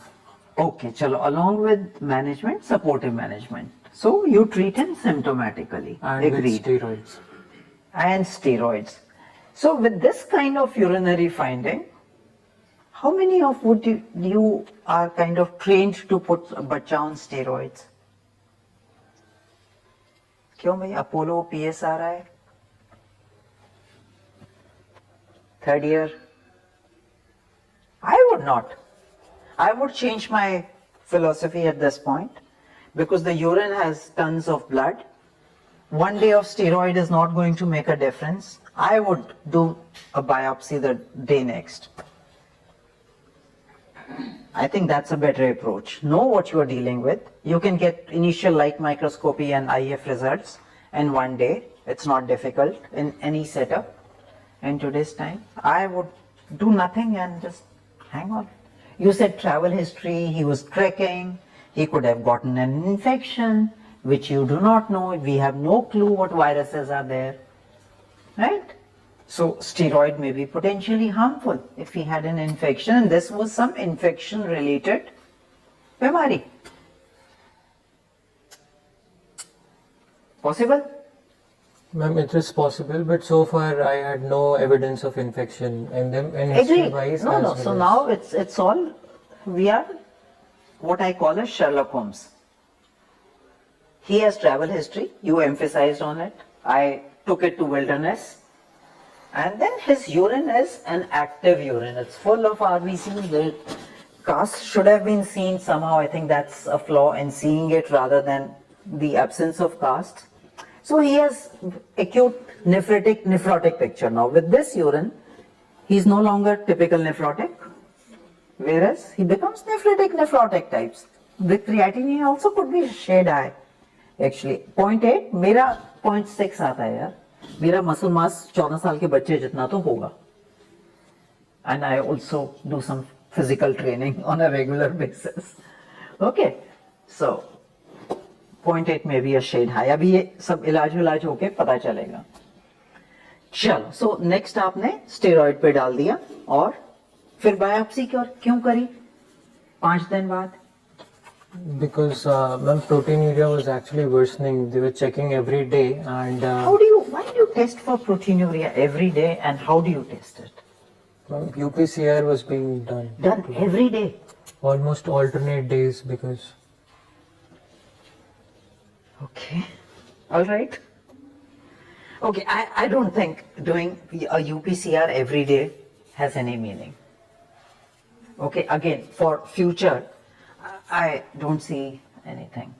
[SPEAKER 2] Okay, chalo. Along with management, supportive management. So you treat him symptomatically.
[SPEAKER 1] And
[SPEAKER 2] Agreed.
[SPEAKER 1] with steroids.
[SPEAKER 2] And steroids. So with this kind of urinary finding, how many of you are kind of trained to put a bacha on steroids? क्यों भाई Apollo PS आ रहा है? Third year? I would not. I would change my philosophy at this point because the urine has tons of blood. 1 day of steroid is not going to make a difference. I would do a biopsy the day next. I think that's a better approach. Know what you are dealing with. You can get initial light microscopy and IF results in 1 day. It's not difficult in any setup. In today's time, I would do nothing and just hang on. You said travel history, he was trekking, he could have gotten an infection, which you do not know. We have no clue what viruses are there, right? So steroid may be potentially harmful if he had an infection, and this was some infection related bimari. Possible?
[SPEAKER 1] Ma'am, it is possible, but so far I had no evidence of infection in them. And
[SPEAKER 2] Agreed.
[SPEAKER 1] history-wise
[SPEAKER 2] No,
[SPEAKER 1] as
[SPEAKER 2] no.
[SPEAKER 1] well
[SPEAKER 2] So
[SPEAKER 1] as-
[SPEAKER 2] now it's all, we are what I call as Sherlock Holmes. He has travel history. You emphasized on it. I took it to wilderness. And then his urine is an active urine. It's full of RBCs. The cast should have been seen somehow. I think that's a flaw in seeing it rather than the absence of cast. So he has acute nephrotic picture. Now with this urine, he's no longer typical nephrotic, whereas he becomes nephrotic types. With creatinine also could be shade high. Actually, 0.8, मेरा 0.6 आता है यार. मेरा muscle mass 14 साल के बच्चे जितना तो होगा. And I also do some physical training on a regular basis. Okay, so 0.8 में भी a shade high. अभी ये सब इलाज होके पता चलेगा. चलो, so next आपने स्टेरॉइड पे डाल दिया और फिर बायोप्सी क्यों करी 5 दिन बाद?
[SPEAKER 1] Because ma'am, proteinuria was actually worsening. They were checking every day, and
[SPEAKER 2] Why do you test for proteinuria every day and how do you test it?
[SPEAKER 1] ma'am, UPCR was being done.
[SPEAKER 2] Done every day.
[SPEAKER 1] Almost alternate days because
[SPEAKER 2] Okay. All right. Okay, I don't think doing a UPCR every day has any meaning. Okay, again, for future, I don't see anything.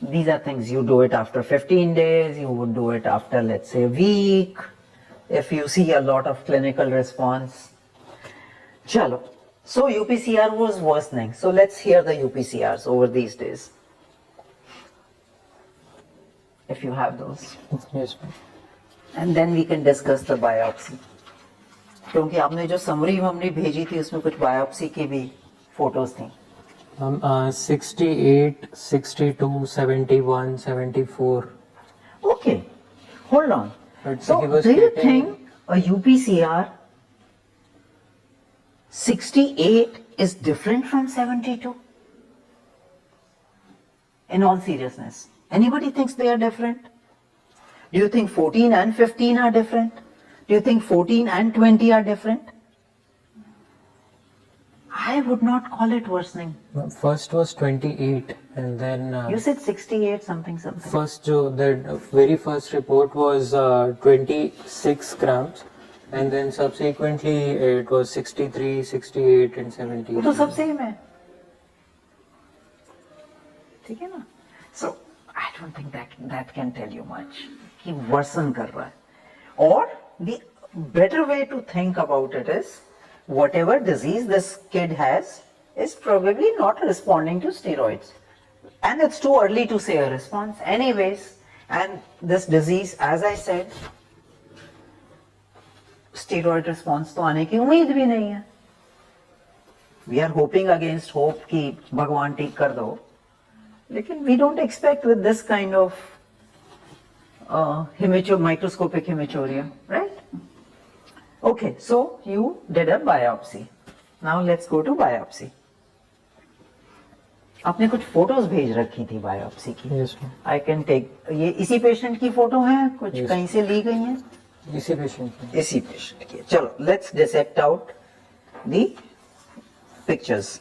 [SPEAKER 2] These are things you do it after 15 days, you would do it after, let's say, a week, if you see a lot of clinical response. Chalo. So UPCR was worsening. So let's hear the UPCRs over these days. If you have those.
[SPEAKER 1] yes, ma'am.
[SPEAKER 2] And then we can discuss the biopsy. क्योंकि आपने जो summary हमने भेजी थी उसमें कुछ biopsy की भी फोटोज थी.
[SPEAKER 1] 68, 62, 71, 74.
[SPEAKER 2] Okay, hold on.
[SPEAKER 1] But
[SPEAKER 2] So
[SPEAKER 1] he was
[SPEAKER 2] do you
[SPEAKER 1] getting-
[SPEAKER 2] think a UPCR 68 is different from 72? In all seriousness, anybody thinks they are different? Do you think 14 and 15 are different? Do you think 14 and 20 are different? I would not call it worsening.
[SPEAKER 1] Ma'am, first was 28, and then
[SPEAKER 2] You said 68 something something.
[SPEAKER 1] first the very first report was 26 grams, and then subsequently it was 63, 68, and 70.
[SPEAKER 2] वो तो सब same है. ठीक है ना? So I don't think that can tell you much. कि worsen कर रहा है. Or the better way to think about it is whatever disease this kid has is probably not responding to steroids. And it's too early to say a response anyways. And this disease, as I said, steroid response तो आने की उम्मीद भी नहीं है. We are hoping against hope कि भगवान ठीक कर दो. लेकिन we don't expect with this kind of microscopic hematuria, right? Okay, so you did a biopsy. Now let's go to biopsy. आपने कुछ फोटोज भेज रखी थी बायोप्सी की.
[SPEAKER 1] Yes, ma'am.
[SPEAKER 2] I can take. ये इसी पेशेंट की फोटो है कुछ
[SPEAKER 1] Yes.
[SPEAKER 2] कहीं से ली गई है?
[SPEAKER 1] इसी patient की.
[SPEAKER 2] इसी पेशेंट की. चलो let's dissect out the pictures.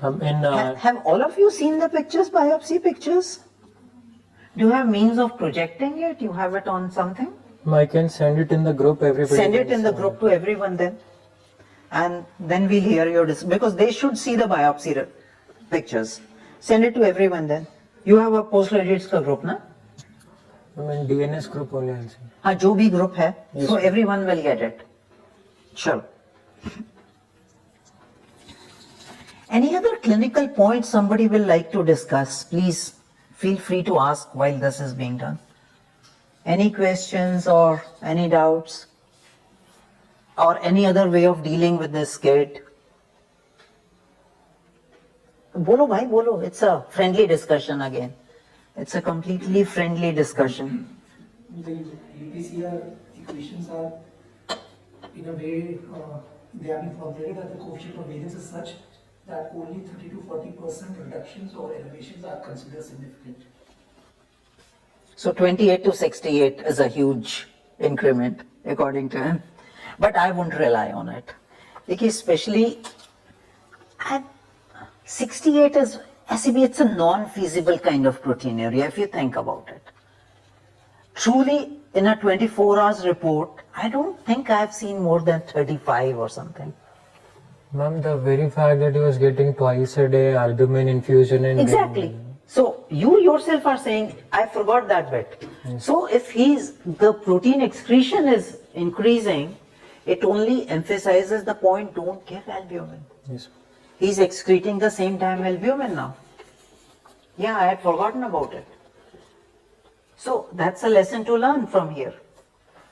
[SPEAKER 1] In
[SPEAKER 2] Have all of you seen the pictures, biopsy pictures? Do you have means of projecting it? You have it on something?
[SPEAKER 1] I can send it in the group. Everybody.
[SPEAKER 2] Send it
[SPEAKER 1] can
[SPEAKER 2] in the
[SPEAKER 1] see.
[SPEAKER 2] group to everyone then. And then we'll hear your because they should see the biopsy pictures. Send it to everyone then. You have a postgraduates का group ना?
[SPEAKER 1] In DNS group only I'll see.
[SPEAKER 2] हाँ जो भी group है,
[SPEAKER 1] Yes,
[SPEAKER 2] so
[SPEAKER 1] sir.
[SPEAKER 2] everyone will get it. Sure. Any other clinical points somebody will like to discuss? Please feel free to ask while this is being done. Any questions or any doubts? Or any other way of dealing with this kid? Bolo bhai, bolo. It's a friendly discussion again. It's a completely friendly discussion.
[SPEAKER 6] The UPCR equations are, in a way, they have been formulated that the coefficient of variance is such that only 30 to 40% reductions or elevations are considered significant.
[SPEAKER 2] So 28 to 68 is a huge increment according to him. But I wouldn't rely on it. Because especially at 68 is, SCB, it's a non-feasible kind of proteinuria if you think about it. Truly, in a 24 hours report, I don't think I've seen more than 35 or something.
[SPEAKER 1] Ma'am, the very fact that he was getting twice a day albumin infusion and
[SPEAKER 2] Exactly. So you yourself are saying, I forgot that bit. So if the protein excretion is increasing, it only emphasizes the point, don't give albumin.
[SPEAKER 1] Yes.
[SPEAKER 2] He's excreting the same time albumin now. Yeah, I had forgotten about it. So that's a lesson to learn from here.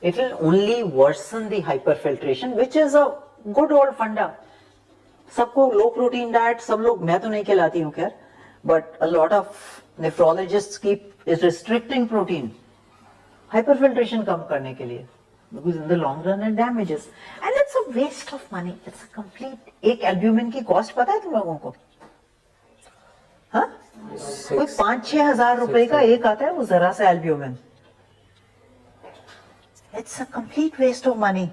[SPEAKER 2] It will only worsen the hyperfiltration, which is a good old funda. सबको low protein diet, सब लोग, मैं तो नहीं खिलाती हूँ खैर, but a lot of nephrologists keep is restricting protein. Hyperfiltration कम करने के लिए. Because in the long run it damages. And it's a waste of money. It's a complete, एक albumin की cost पता है तुम लोगों को? हाँ, कोई 5-6 हजार रुपए का एक आता है वो जरा सा albumin. It's a complete waste of money.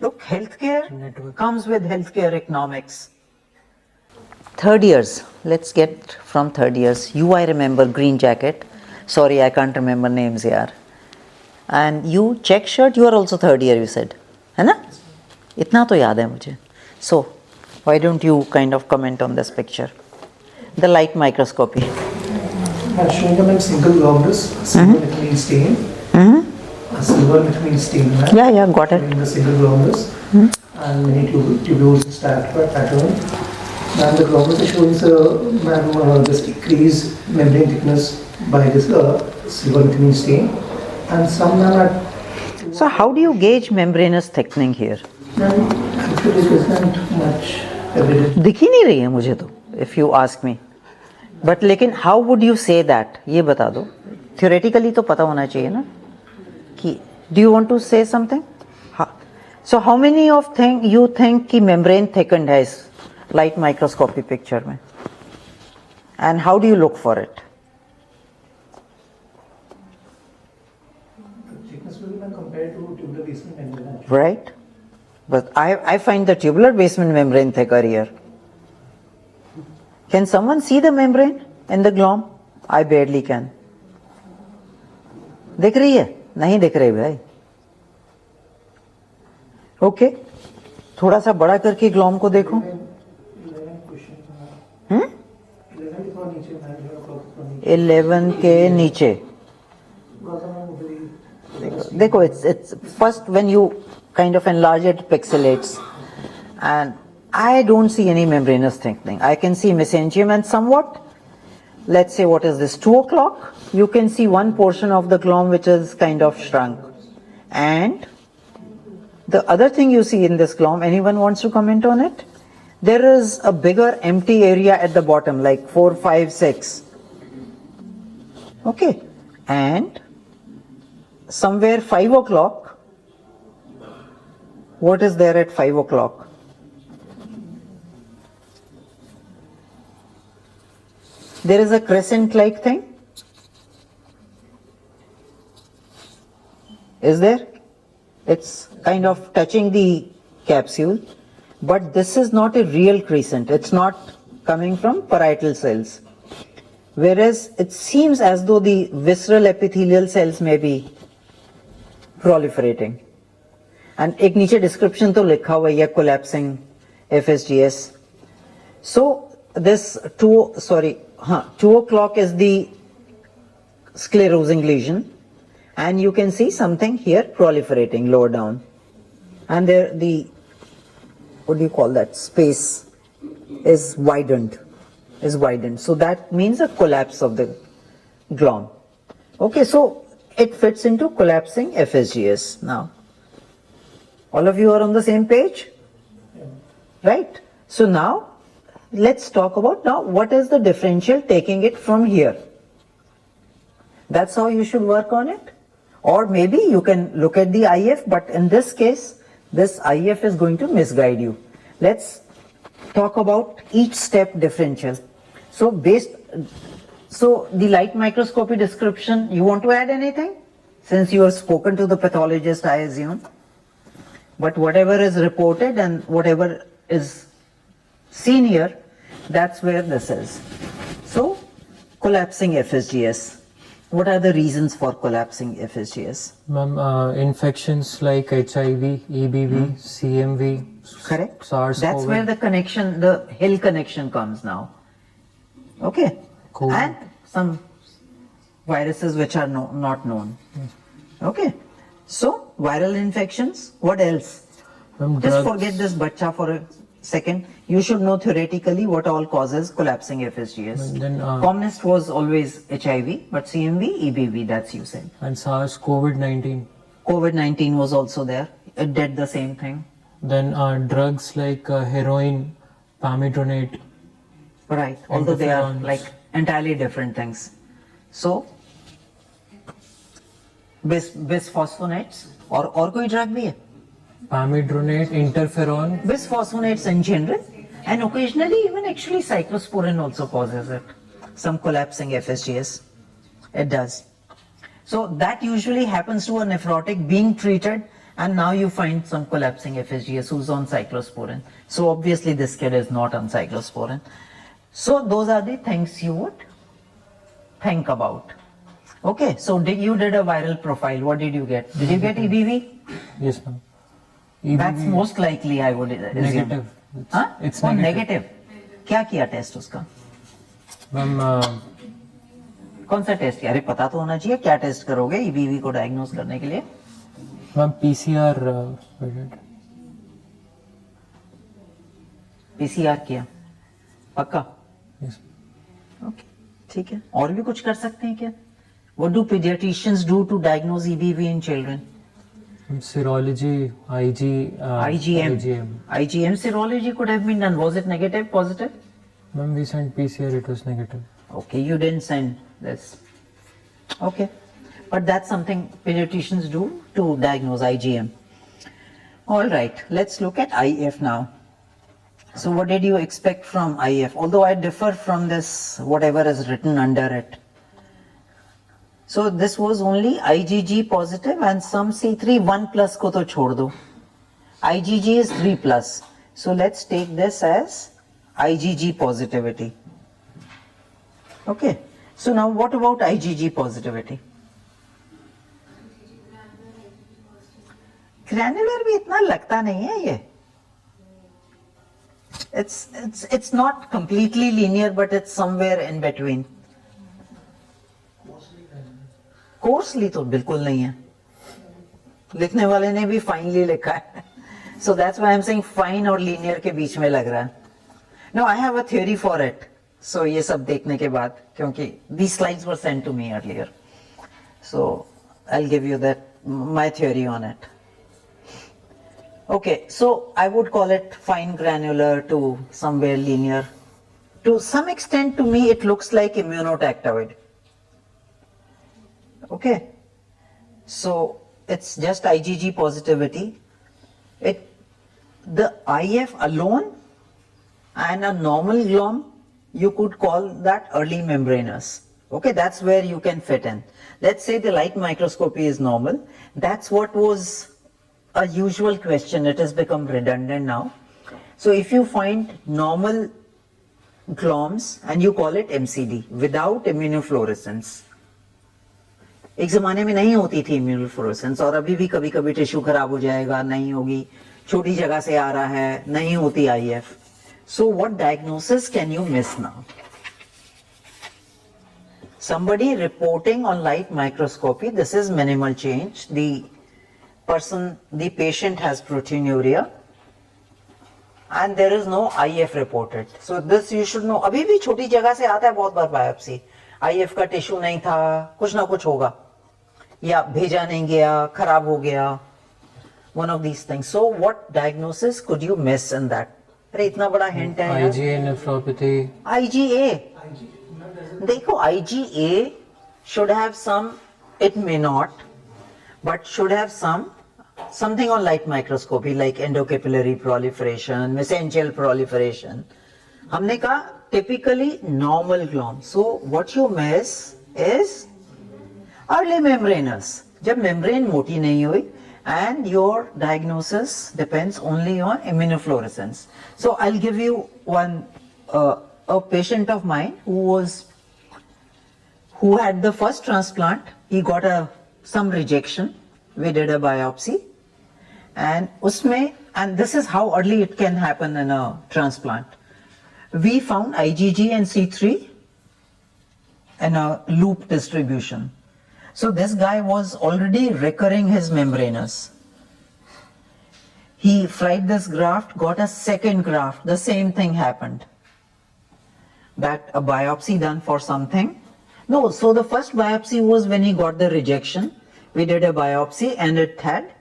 [SPEAKER 2] Look, healthcare
[SPEAKER 1] Network.
[SPEAKER 2] comes with healthcare economics. Third years, let's get from third years. You, I remember, green jacket. Sorry, I can't remember names here. And you, check shirt, you are also third year, you said. है ना? इतना तो याद है मुझे. So, why don't you kind of comment on this picture? The light microscopy.
[SPEAKER 6] I'm showing them in single globules, silver methylene stain, a silver methylene stain. Right?
[SPEAKER 2] Yeah, got it.
[SPEAKER 6] In the single globules, and many tubules stacked by pattern. And the globules are showing this decreased membrane thickness by this silver methylene stain, and some are
[SPEAKER 2] So, how do you gauge membranous thickening here?
[SPEAKER 6] actually isn't much evident.
[SPEAKER 2] दिख ही नहीं रही है मुझे तो, if you ask me. But लेकिन how would you say that? ये बता दो. Theoretically तो पता होना चाहिए ना कि do you want to say something? So how many of you think कि membrane thickened है इस light microscopy picture में? And how do you look for it?
[SPEAKER 6] The thickness will be when compared to tubular basement membrane.
[SPEAKER 2] Right? But I find the tubular basement membrane thicker here. Can someone see the membrane in the glom? I barely can. दिख रही है? नहीं दिख रही भाई. Okay, थोड़ा सा बड़ा करके ग्लॉम को देखो. 11 के नीचे. देखो, it's first when you kind of enlarge it, pixelates, and I don't see any membranous thickening. I can see mesenterium and somewhat. Let's say, what is this? 2 o'clock. You can see one portion of the glom which is kind of shrunk, and the other thing you see in this glom. Anyone wants to comment on it? There is a bigger empty area at the bottom, like 4, 5, 6. Okay, and somewhere 5 o'clock. What is there at 5 o'clock? There is a crescent-like thing. Is there? It's kind of touching the capsule, but this is not a real crescent. It's not coming from parietal cells. Whereas it seems as though the visceral epithelial cells may be proliferating. And एक नीचे description तो लिखा हुआ है collapsing FSGS. So this 2 o'clock is the sclerosing lesion, and you can see something here proliferating lower down, and there the what do you call that space is widened. So that means a collapse of the glom. Okay, so it fits into collapsing FSGS. Now all of you are on the same page, right? So now let's talk about what is the differential taking it from here. That's how you should work on it. Or maybe you can look at the IF, but in this case, this IF is going to misguide you. Let's talk about each step differential. So the light microscopy description, you want to add anything? Since you have spoken to the pathologist, I assume. But whatever is reported and whatever is seen here, that's where this is. So, collapsing FSGS. What are the reasons for collapsing FSGS?
[SPEAKER 1] Ma'am, infections like HIV, EBV, CMV,
[SPEAKER 2] Correct?
[SPEAKER 1] SARS,
[SPEAKER 2] That's
[SPEAKER 1] COVID.
[SPEAKER 2] where the connection, the Hill connection comes now. Okay?
[SPEAKER 1] Cool.
[SPEAKER 2] And some viruses which are not known. Okay? So, viral infections. What else?
[SPEAKER 1] Ma'am,
[SPEAKER 2] Just
[SPEAKER 1] drugs.
[SPEAKER 2] forget this bacha for a second. You should know theoretically what all causes collapsing FSGS.
[SPEAKER 1] Then,
[SPEAKER 2] Commonest was always HIV, but CMV, EBV, that's you said.
[SPEAKER 1] And SARS, COVID-19.
[SPEAKER 2] COVID-19 was also there. It did the same thing.
[SPEAKER 1] Then drugs like heroin, pamidronate.
[SPEAKER 2] Right, although they are
[SPEAKER 1] Interferons.
[SPEAKER 2] like entirely different things. So, bisphosphonates और कोई drug भी है?
[SPEAKER 1] Pamidronate, interferon.
[SPEAKER 2] Bisphosphonates in general, and occasionally even actually cyclosporin also causes it. some collapsing FSGS. It does. So that usually happens to a nephrotic being treated, and now you find some collapsing FSGS who's on cyclosporin. So obviously this kid is not on cyclosporin. So those are the things you would think about. Okay, so you did a viral profile. What did you get? Did you get EBV?
[SPEAKER 1] Yes, ma'am.
[SPEAKER 2] That's most likely, I would assume.
[SPEAKER 1] Negative.
[SPEAKER 2] Huh?
[SPEAKER 1] It's
[SPEAKER 2] Oh,
[SPEAKER 1] negative.
[SPEAKER 2] negative. क्या किया test उसका?
[SPEAKER 1] Ma'am,
[SPEAKER 2] कौन सा test किया? अरे पता तो होना चाहिए क्या टेस्ट करोगे EBV को डायग्नोज करने के लिए?
[SPEAKER 1] ma'am, PCR we did.
[SPEAKER 2] PCR किया. पक्का?
[SPEAKER 1] Yes.
[SPEAKER 2] ओके, ठीक है. और भी कुछ कर सकते हैं क्या? What do pediatricians do to diagnose EBV in children?
[SPEAKER 1] Serology,
[SPEAKER 2] IgM. IgM serology could have been done. Was it negative, positive?
[SPEAKER 1] Ma'am, we sent PCR, it was negative.
[SPEAKER 2] Okay, you didn't send this. Okay, but that's something pediatricians do to diagnose IgM. All right, let's look at IF now. So what did you expect from IF? Although I differ from this, whatever is written under it. So this was only IgG positive and some C3 1 plus ko to chhod do. IgG is 3 plus. So let's take this as IgG positivity. Okay. So now what about IgG positivity? Granular भी इतना लगता नहीं है ये. It's not completely linear, but it's somewhere in between. Coarsely तो बिल्कुल नहीं है. लिखने वाले ने भी फाइनली लिखा है. So that's why I'm saying fine और linear के बीच में लग रहा है. Now I have a theory for it. So ये सब देखने के बाद, क्योंकि these slides were sent to me earlier. So I'll give you my theory on it. Okay, so I would call it fine granular to somewhere linear. To some extent, to me, it looks like immunotactoid. Okay, so it's just IgG positivity. The IF alone and a normal glom, you could call that early membranous. Okay, that's where you can fit in. Let's say the light microscopy is normal. That's what was a usual question. It has become redundant now. So if you find normal gloms and you call it MCD without immunofluorescence, एक जमाने में नहीं होती थी immunofluorescence और अभी भी कभी कभी टिश्यू खराब हो जाएगा, नहीं होगी, छोटी जगह से आ रहा है, नहीं होती IF. So what diagnosis can you miss now? Somebody reporting on light microscopy, this is minimal change. The patient has proteinuria and there is no IF reported. So this you should know. अभी भी छोटी जगह से आता है बहुत बार biopsy. IF का tissue नहीं था, कुछ ना कुछ होगा, या भेजा नहीं गया, खराब हो गया, one of these things. So what diagnosis could you miss in that? अरे इतना बड़ा hint है यार.
[SPEAKER 1] IgA nephropathy.
[SPEAKER 2] IgA. देखो IgA should have some, it may not, but should have something on light microscopy like endocapillary proliferation, mesangial proliferation. हमने कहा typically normal glom. So what you miss is early membranous. जब membrane मोटी नहीं हुई, and your diagnosis depends only on immunofluorescence. So I'll give you one, a patient of mine who had the first transplant. He got some rejection. We did a biopsy, and this is how early it can happen in a transplant. We found IgG and C3 in a loop distribution. So this guy was already recurring his membranous. He fried this graft, got a second graft. The same thing happened. That a biopsy done for something. No, so the first biopsy was when he got the rejection. We did a biopsy and it had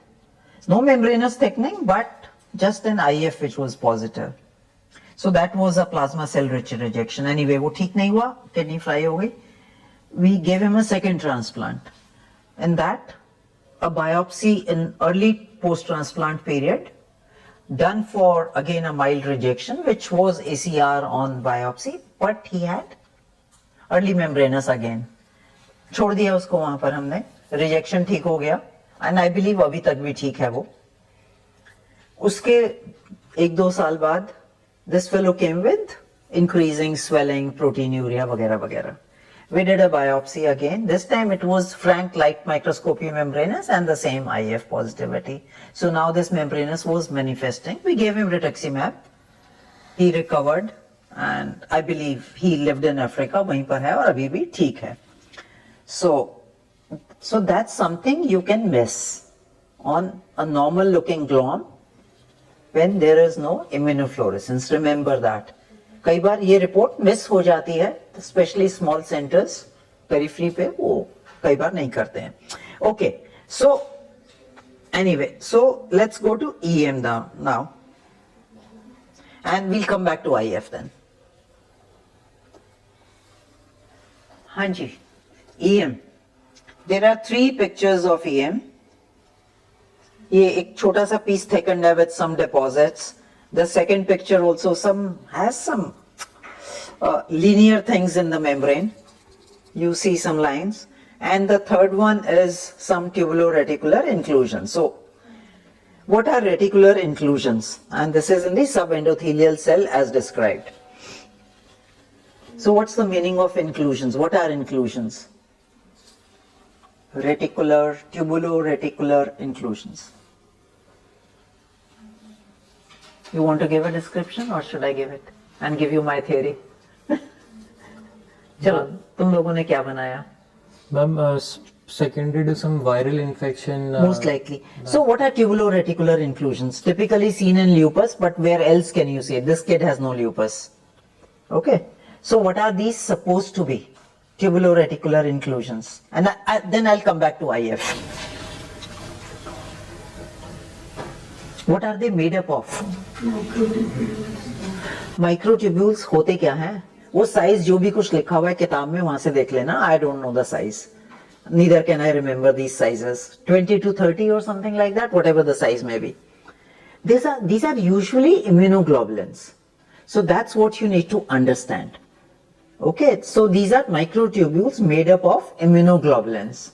[SPEAKER 2] no membranous thickening, but just an IF which was positive. So that was a plasma cell rich rejection. Anyway, वो ठीक नहीं हुआ, kidney fry हो गई. We gave him a second transplant. In that, a biopsy in early post-transplant period, done for again a mild rejection, which was ACR on biopsy, but he had early membranes again, छोड़ दिया उसको वहां पर हमने, rejection ठीक हो गया, and I believe अभी तक भी ठीक है वो. उसके 1-2 साल बाद this fellow came with increasing swelling, proteinuria वगैरह वगैरह. We did a biopsy again. This time it was frank light microscopy membranous and the same IF positivity. So now this membranous was manifesting. We gave him rituximab. He recovered and I believe he lived in Africa. वहीं पर है और अभी भी ठीक है. So that's something you can miss on a normal looking glom when there is no immunofluorescence. Remember that. कई बार ये रिपोर्ट मिस हो जाती है, स्पेशली स्मॉल सेंटर्स पेरिफेरी पे वो कई बार नहीं करते हैं. Okay, so anyway, so let's go to EM now and we'll come back to IF then. हाँ जी, EM. There are 3 pictures of EM. ये एक छोटा सा पीस थेकन्ड है with some deposits. The second picture also has some linear things in the membrane. You see some lines. And the third one is some tubulo-reticular inclusion. So, what are reticular inclusions? And this is in the subendothelial cell as described. So, what's the meaning of inclusions? What are inclusions? Reticular, tubulo-reticular inclusions. You want to give a description or should I give it and give you my theory? चलो, तुम लोगों ने क्या बनाया?
[SPEAKER 1] Ma'am, secondary to some viral infection.
[SPEAKER 2] Most likely. So what are tubulo-reticular inclusions? Typically seen in lupus, but where else can you see it? This kid has no lupus. Okay. So what are these supposed to be? Tubulo-reticular inclusions. And then I'll come back to IF. What are they made up of? Microtubules होते क्या हैं? वो size जो भी कुछ लिखा हुआ है किताब में वहां से देख लेना. I don't know the size. Neither can I remember these sizes. 20 to 30 or something like that, whatever the size may be. These are usually immunoglobulins. So that's what you need to understand. Okay, so these are microtubules made up of immunoglobulins.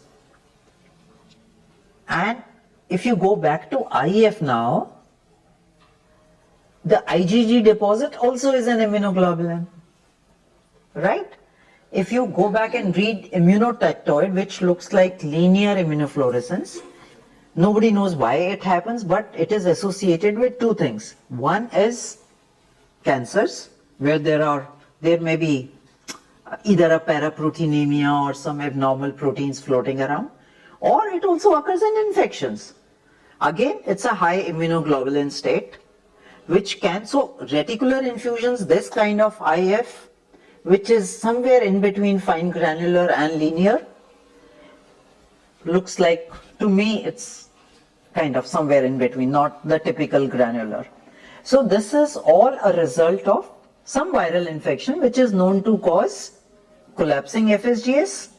[SPEAKER 2] And if you go back to IF now, the IgG deposit also is an immunoglobulin, right? If you go back and read immunotactoid, which looks like linear immunofluorescence, nobody knows why it happens, but it is associated with 2 things. One is cancers, where there may be either a paraproteinemia or some abnormal proteins floating around, or it also occurs in infections. Again, it's a high immunoglobulin state, which can, so reticular infusions, this kind of IF, which is somewhere in between fine granular and linear, looks like, to me, it's kind of somewhere in between, not the typical granular. So this is all a result of some viral infection, which is known to cause collapsing FSGS,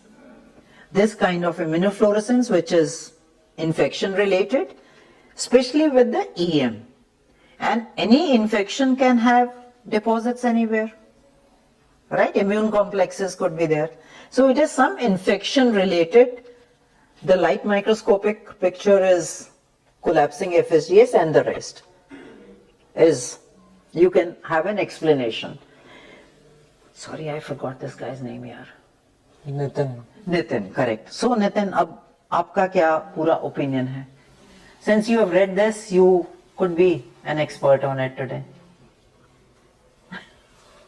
[SPEAKER 2] this kind of immunofluorescence, which is infection related, especially with the EM. And any infection can have deposits anywhere, right? Immune complexes could be there. So it is some infection related. The light microscopic picture is collapsing FSGS, and the rest is, you can have an explanation. Sorry, I forgot this guy's name here. Nitin, correct. So Nitin, अब आपका क्या पूरा opinion है? Since you have read this, you could be an expert on it today.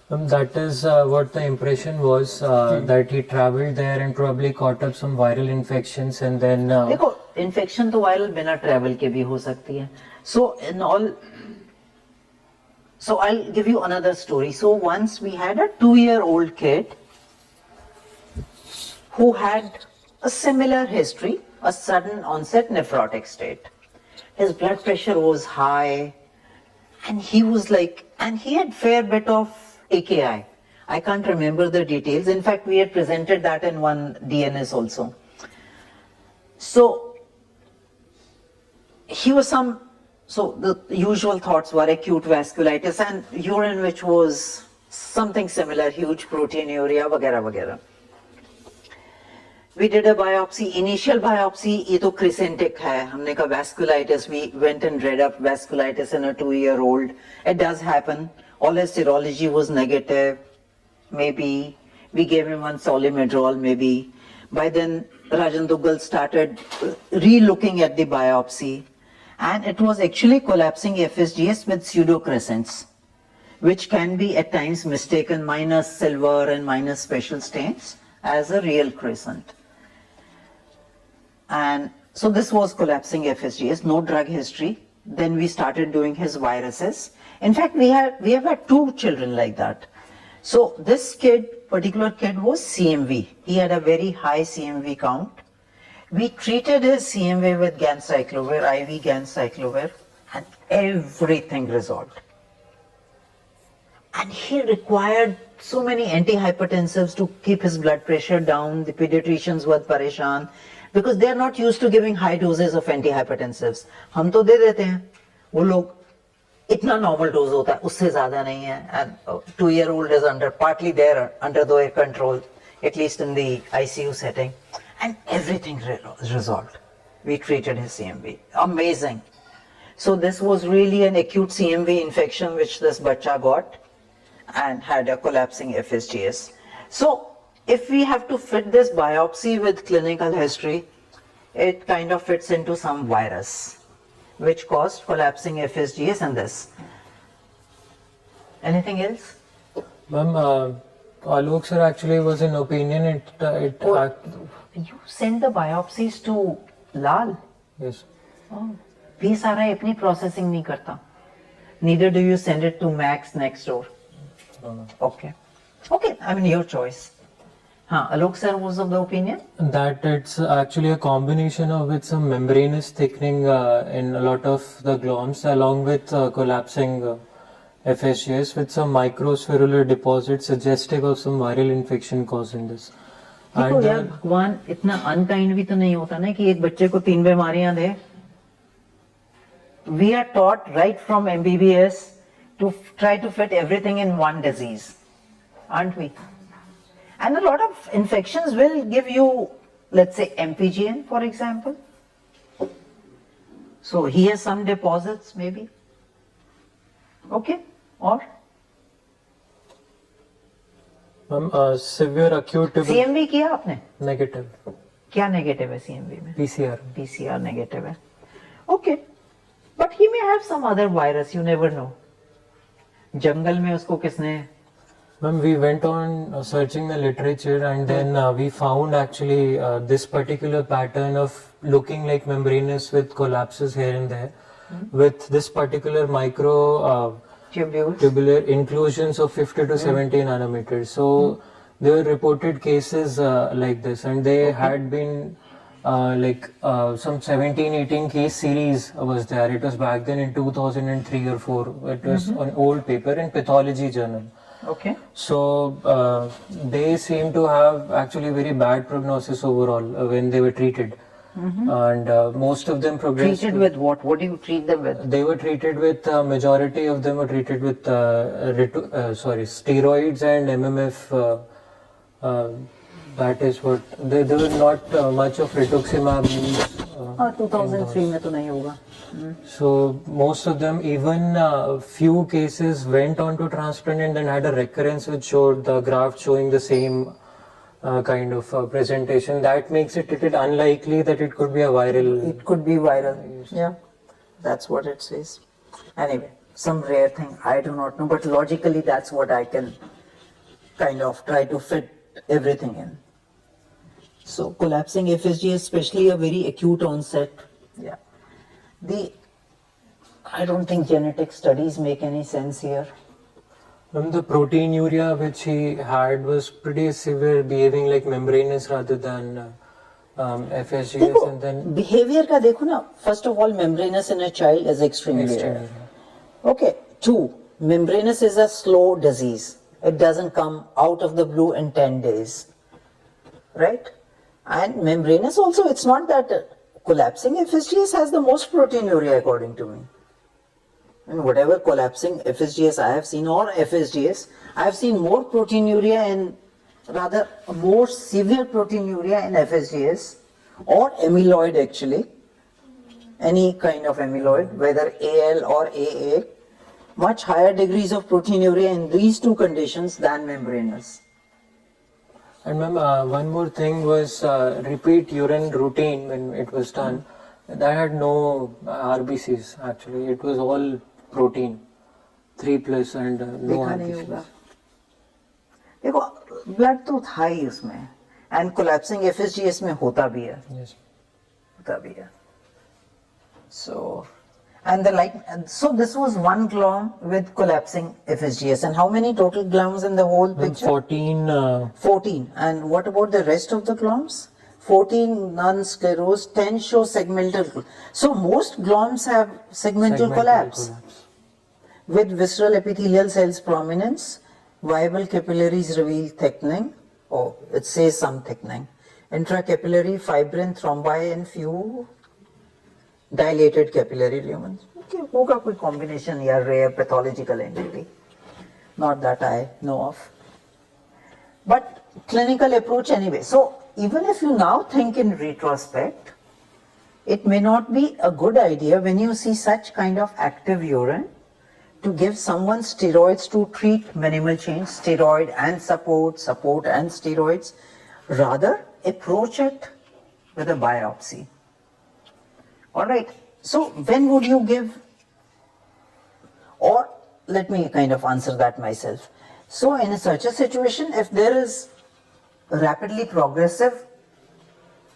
[SPEAKER 1] That is what the impression was, that he traveled there and probably caught up some viral infections and then...
[SPEAKER 2] देखो, infection तो viral बिना travel के भी हो सकती है. So in all, so I'll give you another story. So once we had a 2-year-old kid who had a similar history, a sudden onset nephrotic state. His blood pressure was high, and he was like, and he had fair bit of AKI. I can't remember the details. In fact, we had presented that in one DNS also. So he was so the usual thoughts were acute vasculitis and urine which was something similar, huge proteinuria, वगैरह वगैरह. We did a biopsy, initial biopsy, ये तो crescentic है. हमने कहा vasculitis, we went and read up vasculitis in a 2-year-old. It does happen. All his serology was negative. Maybe we gave him one Solimedrol, maybe. By then, Rajan Duggal started re-looking at the biopsy, and it was actually collapsing FSGS with pseudocrescents, which can be at times mistaken minus silver and minus special stains as a real crescent. And so this was collapsing FSGS, no drug history. Then we started doing his viruses. In fact, we have had 2 children like that. So this particular kid was CMV. He had a very high CMV count. We treated his CMV with ganciclovir, IV ganciclovir, and everything resolved. And he required so many antihypertensives to keep his blood pressure down. The pediatricians were pareshan because they are not used to giving high doses of antihypertensives. हम तो दे देते हैं, वो लोग इतना normal dose होता है, उससे ज़्यादा नहीं है. And 2-year-old is partly there under their control, at least in the ICU setting, and everything resolved. We treated his CMV. Amazing. So this was really an acute CMV infection which this bacha got and had a collapsing FSGS. So if we have to fit this biopsy with clinical history, it kind of fits into some virus which caused collapsing FSGS and this. Anything else?
[SPEAKER 1] Ma'am, Alok sir actually was in opinion
[SPEAKER 2] You send the biopsies to Lal?
[SPEAKER 1] yes.
[SPEAKER 2] Oh, ये सारा अपनी processing नहीं करता. Neither do you send it to Max next door. Okay. Okay, I mean your choice. Alok sir was of the opinion?
[SPEAKER 1] That it's actually a combination of with some membranous thickening in a lot of the gloms along with collapsing FSGS with some microspherular deposits suggestive of some viral infection causing this.
[SPEAKER 2] देखो यार भगवान इतना unkind भी तो नहीं होता ना कि एक बच्चे को 3 बीमारियां दे. We are taught right from MBBS to try to fit everything in one disease, aren't we? And a lot of infections will give you, let's say, MPGN, for example. So he has some deposits, maybe. Okay, or
[SPEAKER 1] Severe acute
[SPEAKER 2] CMV किया आपने?
[SPEAKER 1] negative
[SPEAKER 2] क्या negative है CMV में?
[SPEAKER 1] PCR.
[SPEAKER 2] PCR negative है. Okay, but he may have some other virus. You never know. जंगल में उसको किसने?
[SPEAKER 1] Ma'am, we went on searching the literature and then we found actually this particular pattern of looking like membranous with collapses here and there with this particular micro tubular inclusions of 50 to 70 nanometers. So there were reported cases like this and they had been some 17-18 case series was there. It was back then in 2003 or 4. It was an old paper in Pathology Journal.
[SPEAKER 2] Okay.
[SPEAKER 1] So they seem to have actually very bad prognosis overall when they were treated. And most of them progressed.
[SPEAKER 2] Treated with what? What do you treat them with?
[SPEAKER 1] They were treated with, majority of them were treated with steroids and MMF. That is what, there were not much of rituximab used.
[SPEAKER 2] 2003 में तो नहीं होगा.
[SPEAKER 1] So most of them, even few cases went on to transplant and then had a recurrence which showed the graft showing the same kind of presentation. That makes it unlikely that it could be a viral.
[SPEAKER 2] It could be viral. Yeah, that's what it says. Anyway, some rare thing, I do not know, but logically that's what I can kind of try to fit everything in. So collapsing FSG, especially a very acute onset. Yeah. I don't think genetic studies make any sense here.
[SPEAKER 1] The proteinuria which he had was pretty severe, behaving like membranous rather than FSGS. And then
[SPEAKER 2] behavior का देखो ना. First of all, membranous in a child is extremely rare. Okay. 2, membranous is a slow disease. It doesn't come out of the blue in 10 days. Right? And membranous also, it's not that collapsing FSGS has the most proteinuria according to me. And whatever collapsing FSGS I have seen or FSGS, I have seen more proteinuria in, rather more severe proteinuria in FSGS or amyloid actually, any kind of amyloid, whether AL or AA, much higher degrees of proteinuria in these two conditions than membranous.
[SPEAKER 1] And ma'am, one more thing was repeat urine routine when it was done. That had no RBCs actually. It was all protein, 3+ and no
[SPEAKER 2] देखा नहीं होगा.
[SPEAKER 1] RBCs.
[SPEAKER 2] देखो blood तो था ही उसमें, and collapsing एफएसजीएस में होता भी है,
[SPEAKER 1] Yes.
[SPEAKER 2] होता भी है. So, and the like, so this was one glom with collapsing FSGS, and how many total gloms in the whole
[SPEAKER 1] Ma'am,
[SPEAKER 2] picture?
[SPEAKER 1] 14.
[SPEAKER 2] 14. And what about the rest of the gloms? 14 non-sclerosed, 10 show segmental. So most gloms have segmental collapse with visceral epithelial cells prominence, viable capillaries reveal thickening. Oh, it says some thickening. Intracapillary fibrin thrombi and few dilated capillary lumens. Okay, होगा कोई combination या rare pathological entity. Not that I know of. But clinical approach anyway. So even if you now think in retrospect, it may not be a good idea when you see such kind of active urine to give someone steroids to treat minimal change, steroid and support and steroids. Rather, approach it with a biopsy. Alright, so when would you give, or let me kind of answer that myself. So in such a situation, if there is rapidly progressive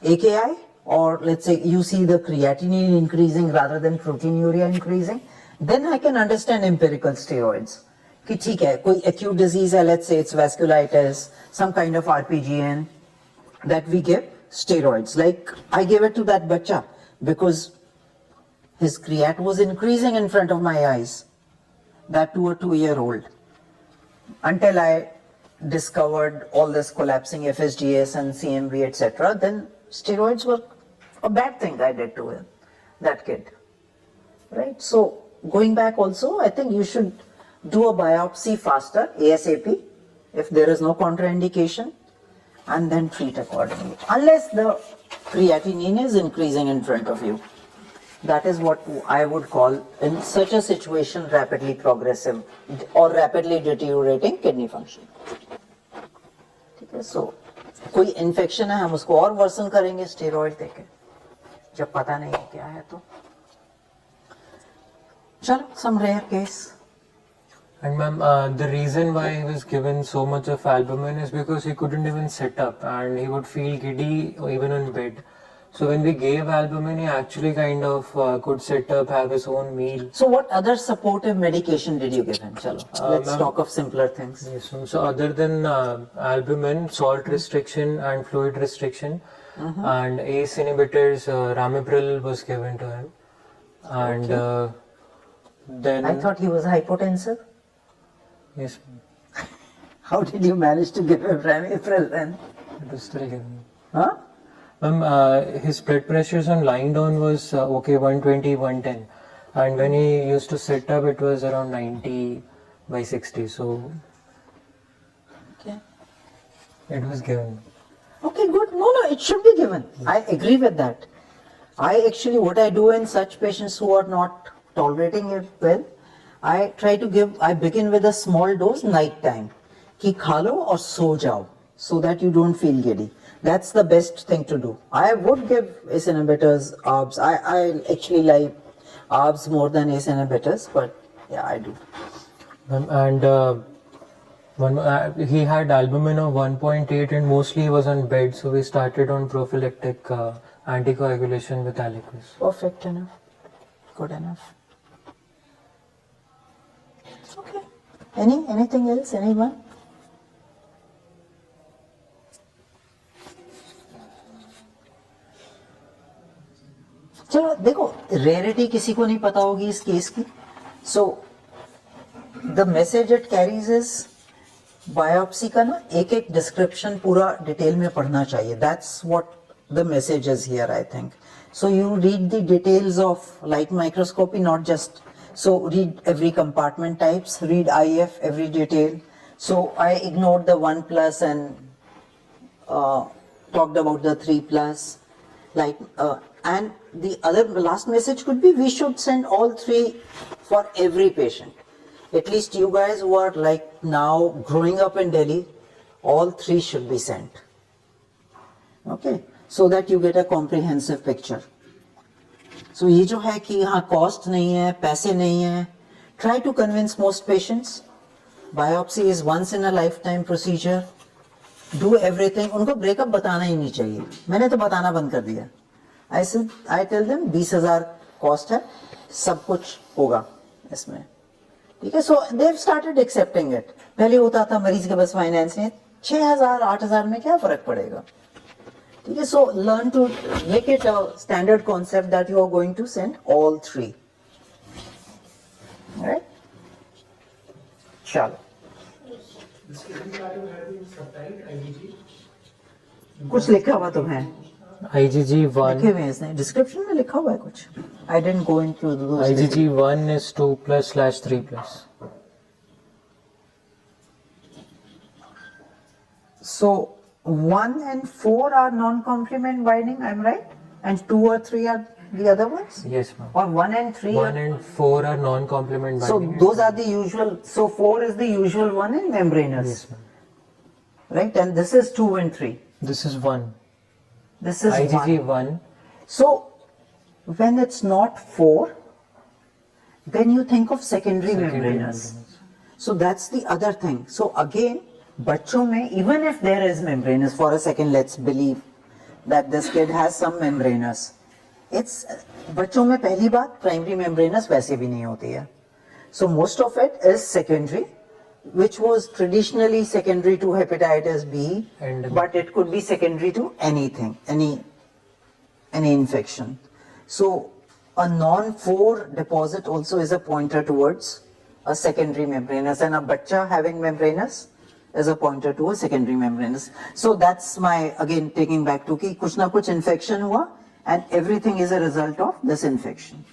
[SPEAKER 2] AKI, or let's say you see the creatinine increasing rather than proteinuria increasing, then I can understand empirical steroids. कि ठीक है, कोई acute disease है, let's say it's vasculitis, some kind of RPGN, that we give steroids. Like I gave it to that bacha because his creat was increasing in front of my eyes, that to a 2-year-old. Until I discovered all this collapsing FSGS and CMV, etc., then steroids were a bad thing I did to him, that kid. Right? So, going back also, I think you should do a biopsy faster, ASAP, if there is no contraindication, and then treat accordingly. Unless the creatinine is increasing in front of you. That is what I would call, in such a situation, rapidly progressive or rapidly deteriorating kidney function. ठीक है, so कोई infection है, हम उसको और version करेंगे steroid देके, जब पता नहीं है क्या है तो. चलो, some rare case.
[SPEAKER 1] And ma'am, the reason why he was given so much of albumin is because he couldn't even sit up and he would feel giddy even in bed. So when we gave albumin, he actually kind of could sit up, have his own meal.
[SPEAKER 2] So what other supportive medication did you give him? Chalo, let's
[SPEAKER 1] ma'am,
[SPEAKER 2] talk of simpler things.
[SPEAKER 1] Yes, ma'am. So other than albumin, salt restriction and fluid restriction and ACE inhibitors, ramipril was given to him. And then...
[SPEAKER 2] I thought he was hypotensive.
[SPEAKER 1] Yes, ma'am.
[SPEAKER 2] How did you manage to give him ramipril then?
[SPEAKER 1] It was still given.
[SPEAKER 2] Huh?
[SPEAKER 1] His blood pressures on lying down was okay, 120, 110. And when he used to sit up, it was around 90/60. So
[SPEAKER 2] Okay.
[SPEAKER 1] it was given.
[SPEAKER 2] Okay, good. No, it should be given. I agree with that. What I do in such patients who are not tolerating it well, I begin with a small dose night time. Ki kha lo aur so jao, so that you don't feel giddy. That's the best thing to do. I would give ACE inhibitors, ARBs. I actually like ARBs more than ACE inhibitors, but yeah, I do.
[SPEAKER 1] And he had albumin of 1.8 and mostly he was on bed, so we started on prophylactic anticoagulation with Aliquis.
[SPEAKER 2] Perfect enough. Good enough. Okay. Anything else? Anyone? चलो देखो, rarity किसी को नहीं पता होगी इस case की. So the message it carries is biopsy का ना एक डिस्क्रिप्शन पूरा डिटेल में पढ़ना चाहिए. That's what the message is here, I think. So you read the details of light microscopy, not just So read every compartment types, read IF, every detail. So I ignored the 1 plus and talked about the 3 plus. And the last message could be we should send all 3 for every patient. At least you guys who are like now growing up in Delhi, all 3 should be sent. Okay, so that you get a comprehensive picture. So ये जो है कि यहाँ cost नहीं है, पैसे नहीं है, try to convince most patients. Biopsy is once in a lifetime procedure. Do everything. उनको breakup बताना ही नहीं चाहिए. मैंने तो बताना बंद कर दिया. I tell them 20,000 cost है, सब कुछ होगा इसमें. ठीक है, so they've started accepting it. पहले होता था मरीज के पास फाइनेंस नहीं, 6,000 8,000 में क्या फर्क पड़ेगा. ठीक है, so learn to make it a standard concept that you are going to send all 3. Right? चलो.
[SPEAKER 6] The second part you have in subtype IgG.
[SPEAKER 2] कुछ लिखा हुआ तो है.
[SPEAKER 1] IgG1.
[SPEAKER 2] लिखे हुए हैं इसने. Description में लिखा हुआ है कुछ. I didn't go into those.
[SPEAKER 1] IgG1 is 2+/3 plus.
[SPEAKER 2] So 1 and 4 are non-complement binding, I'm right? And 2 or 3 are the other ones?
[SPEAKER 1] Yes, ma'am.
[SPEAKER 2] Or 1 and 3
[SPEAKER 1] 1
[SPEAKER 2] are...
[SPEAKER 1] and 4 are non-complement
[SPEAKER 2] So
[SPEAKER 1] binding.
[SPEAKER 2] those are the usual, so 4 is the usual one in membranous.
[SPEAKER 1] Yes, ma'am.
[SPEAKER 2] Right? And this is 2 and 3.
[SPEAKER 1] This is 1.
[SPEAKER 2] This is 1.
[SPEAKER 1] IgG1.
[SPEAKER 2] So when it's not 4, then you think of secondary membranous. So that's the other thing. So again, बच्चों में, even if there is membranous, for a second let's believe that this kid has some membranous, it's बच्चों में पहली बात primary membranous वैसे भी नहीं होती है. So most of it is secondary, which was traditionally secondary to hepatitis B, but it could be secondary to anything, any infection. So a non-4 deposit also is a pointer towards a secondary membranous, and a bachcha having membranous is a pointer to a secondary membranous. So that's my, again, taking back to ki kuch na kuch infection hua, and everything is a result of this infection.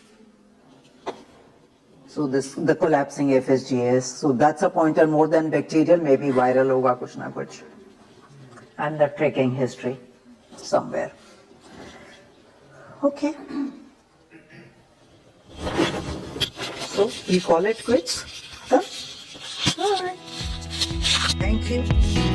[SPEAKER 2] So this, the collapsing FSGS, so that's a pointer more than bacterial, maybe viral hoga kuch na kuch. And the tracking history somewhere. Okay. So we call it quits. Done? All right. Thank you.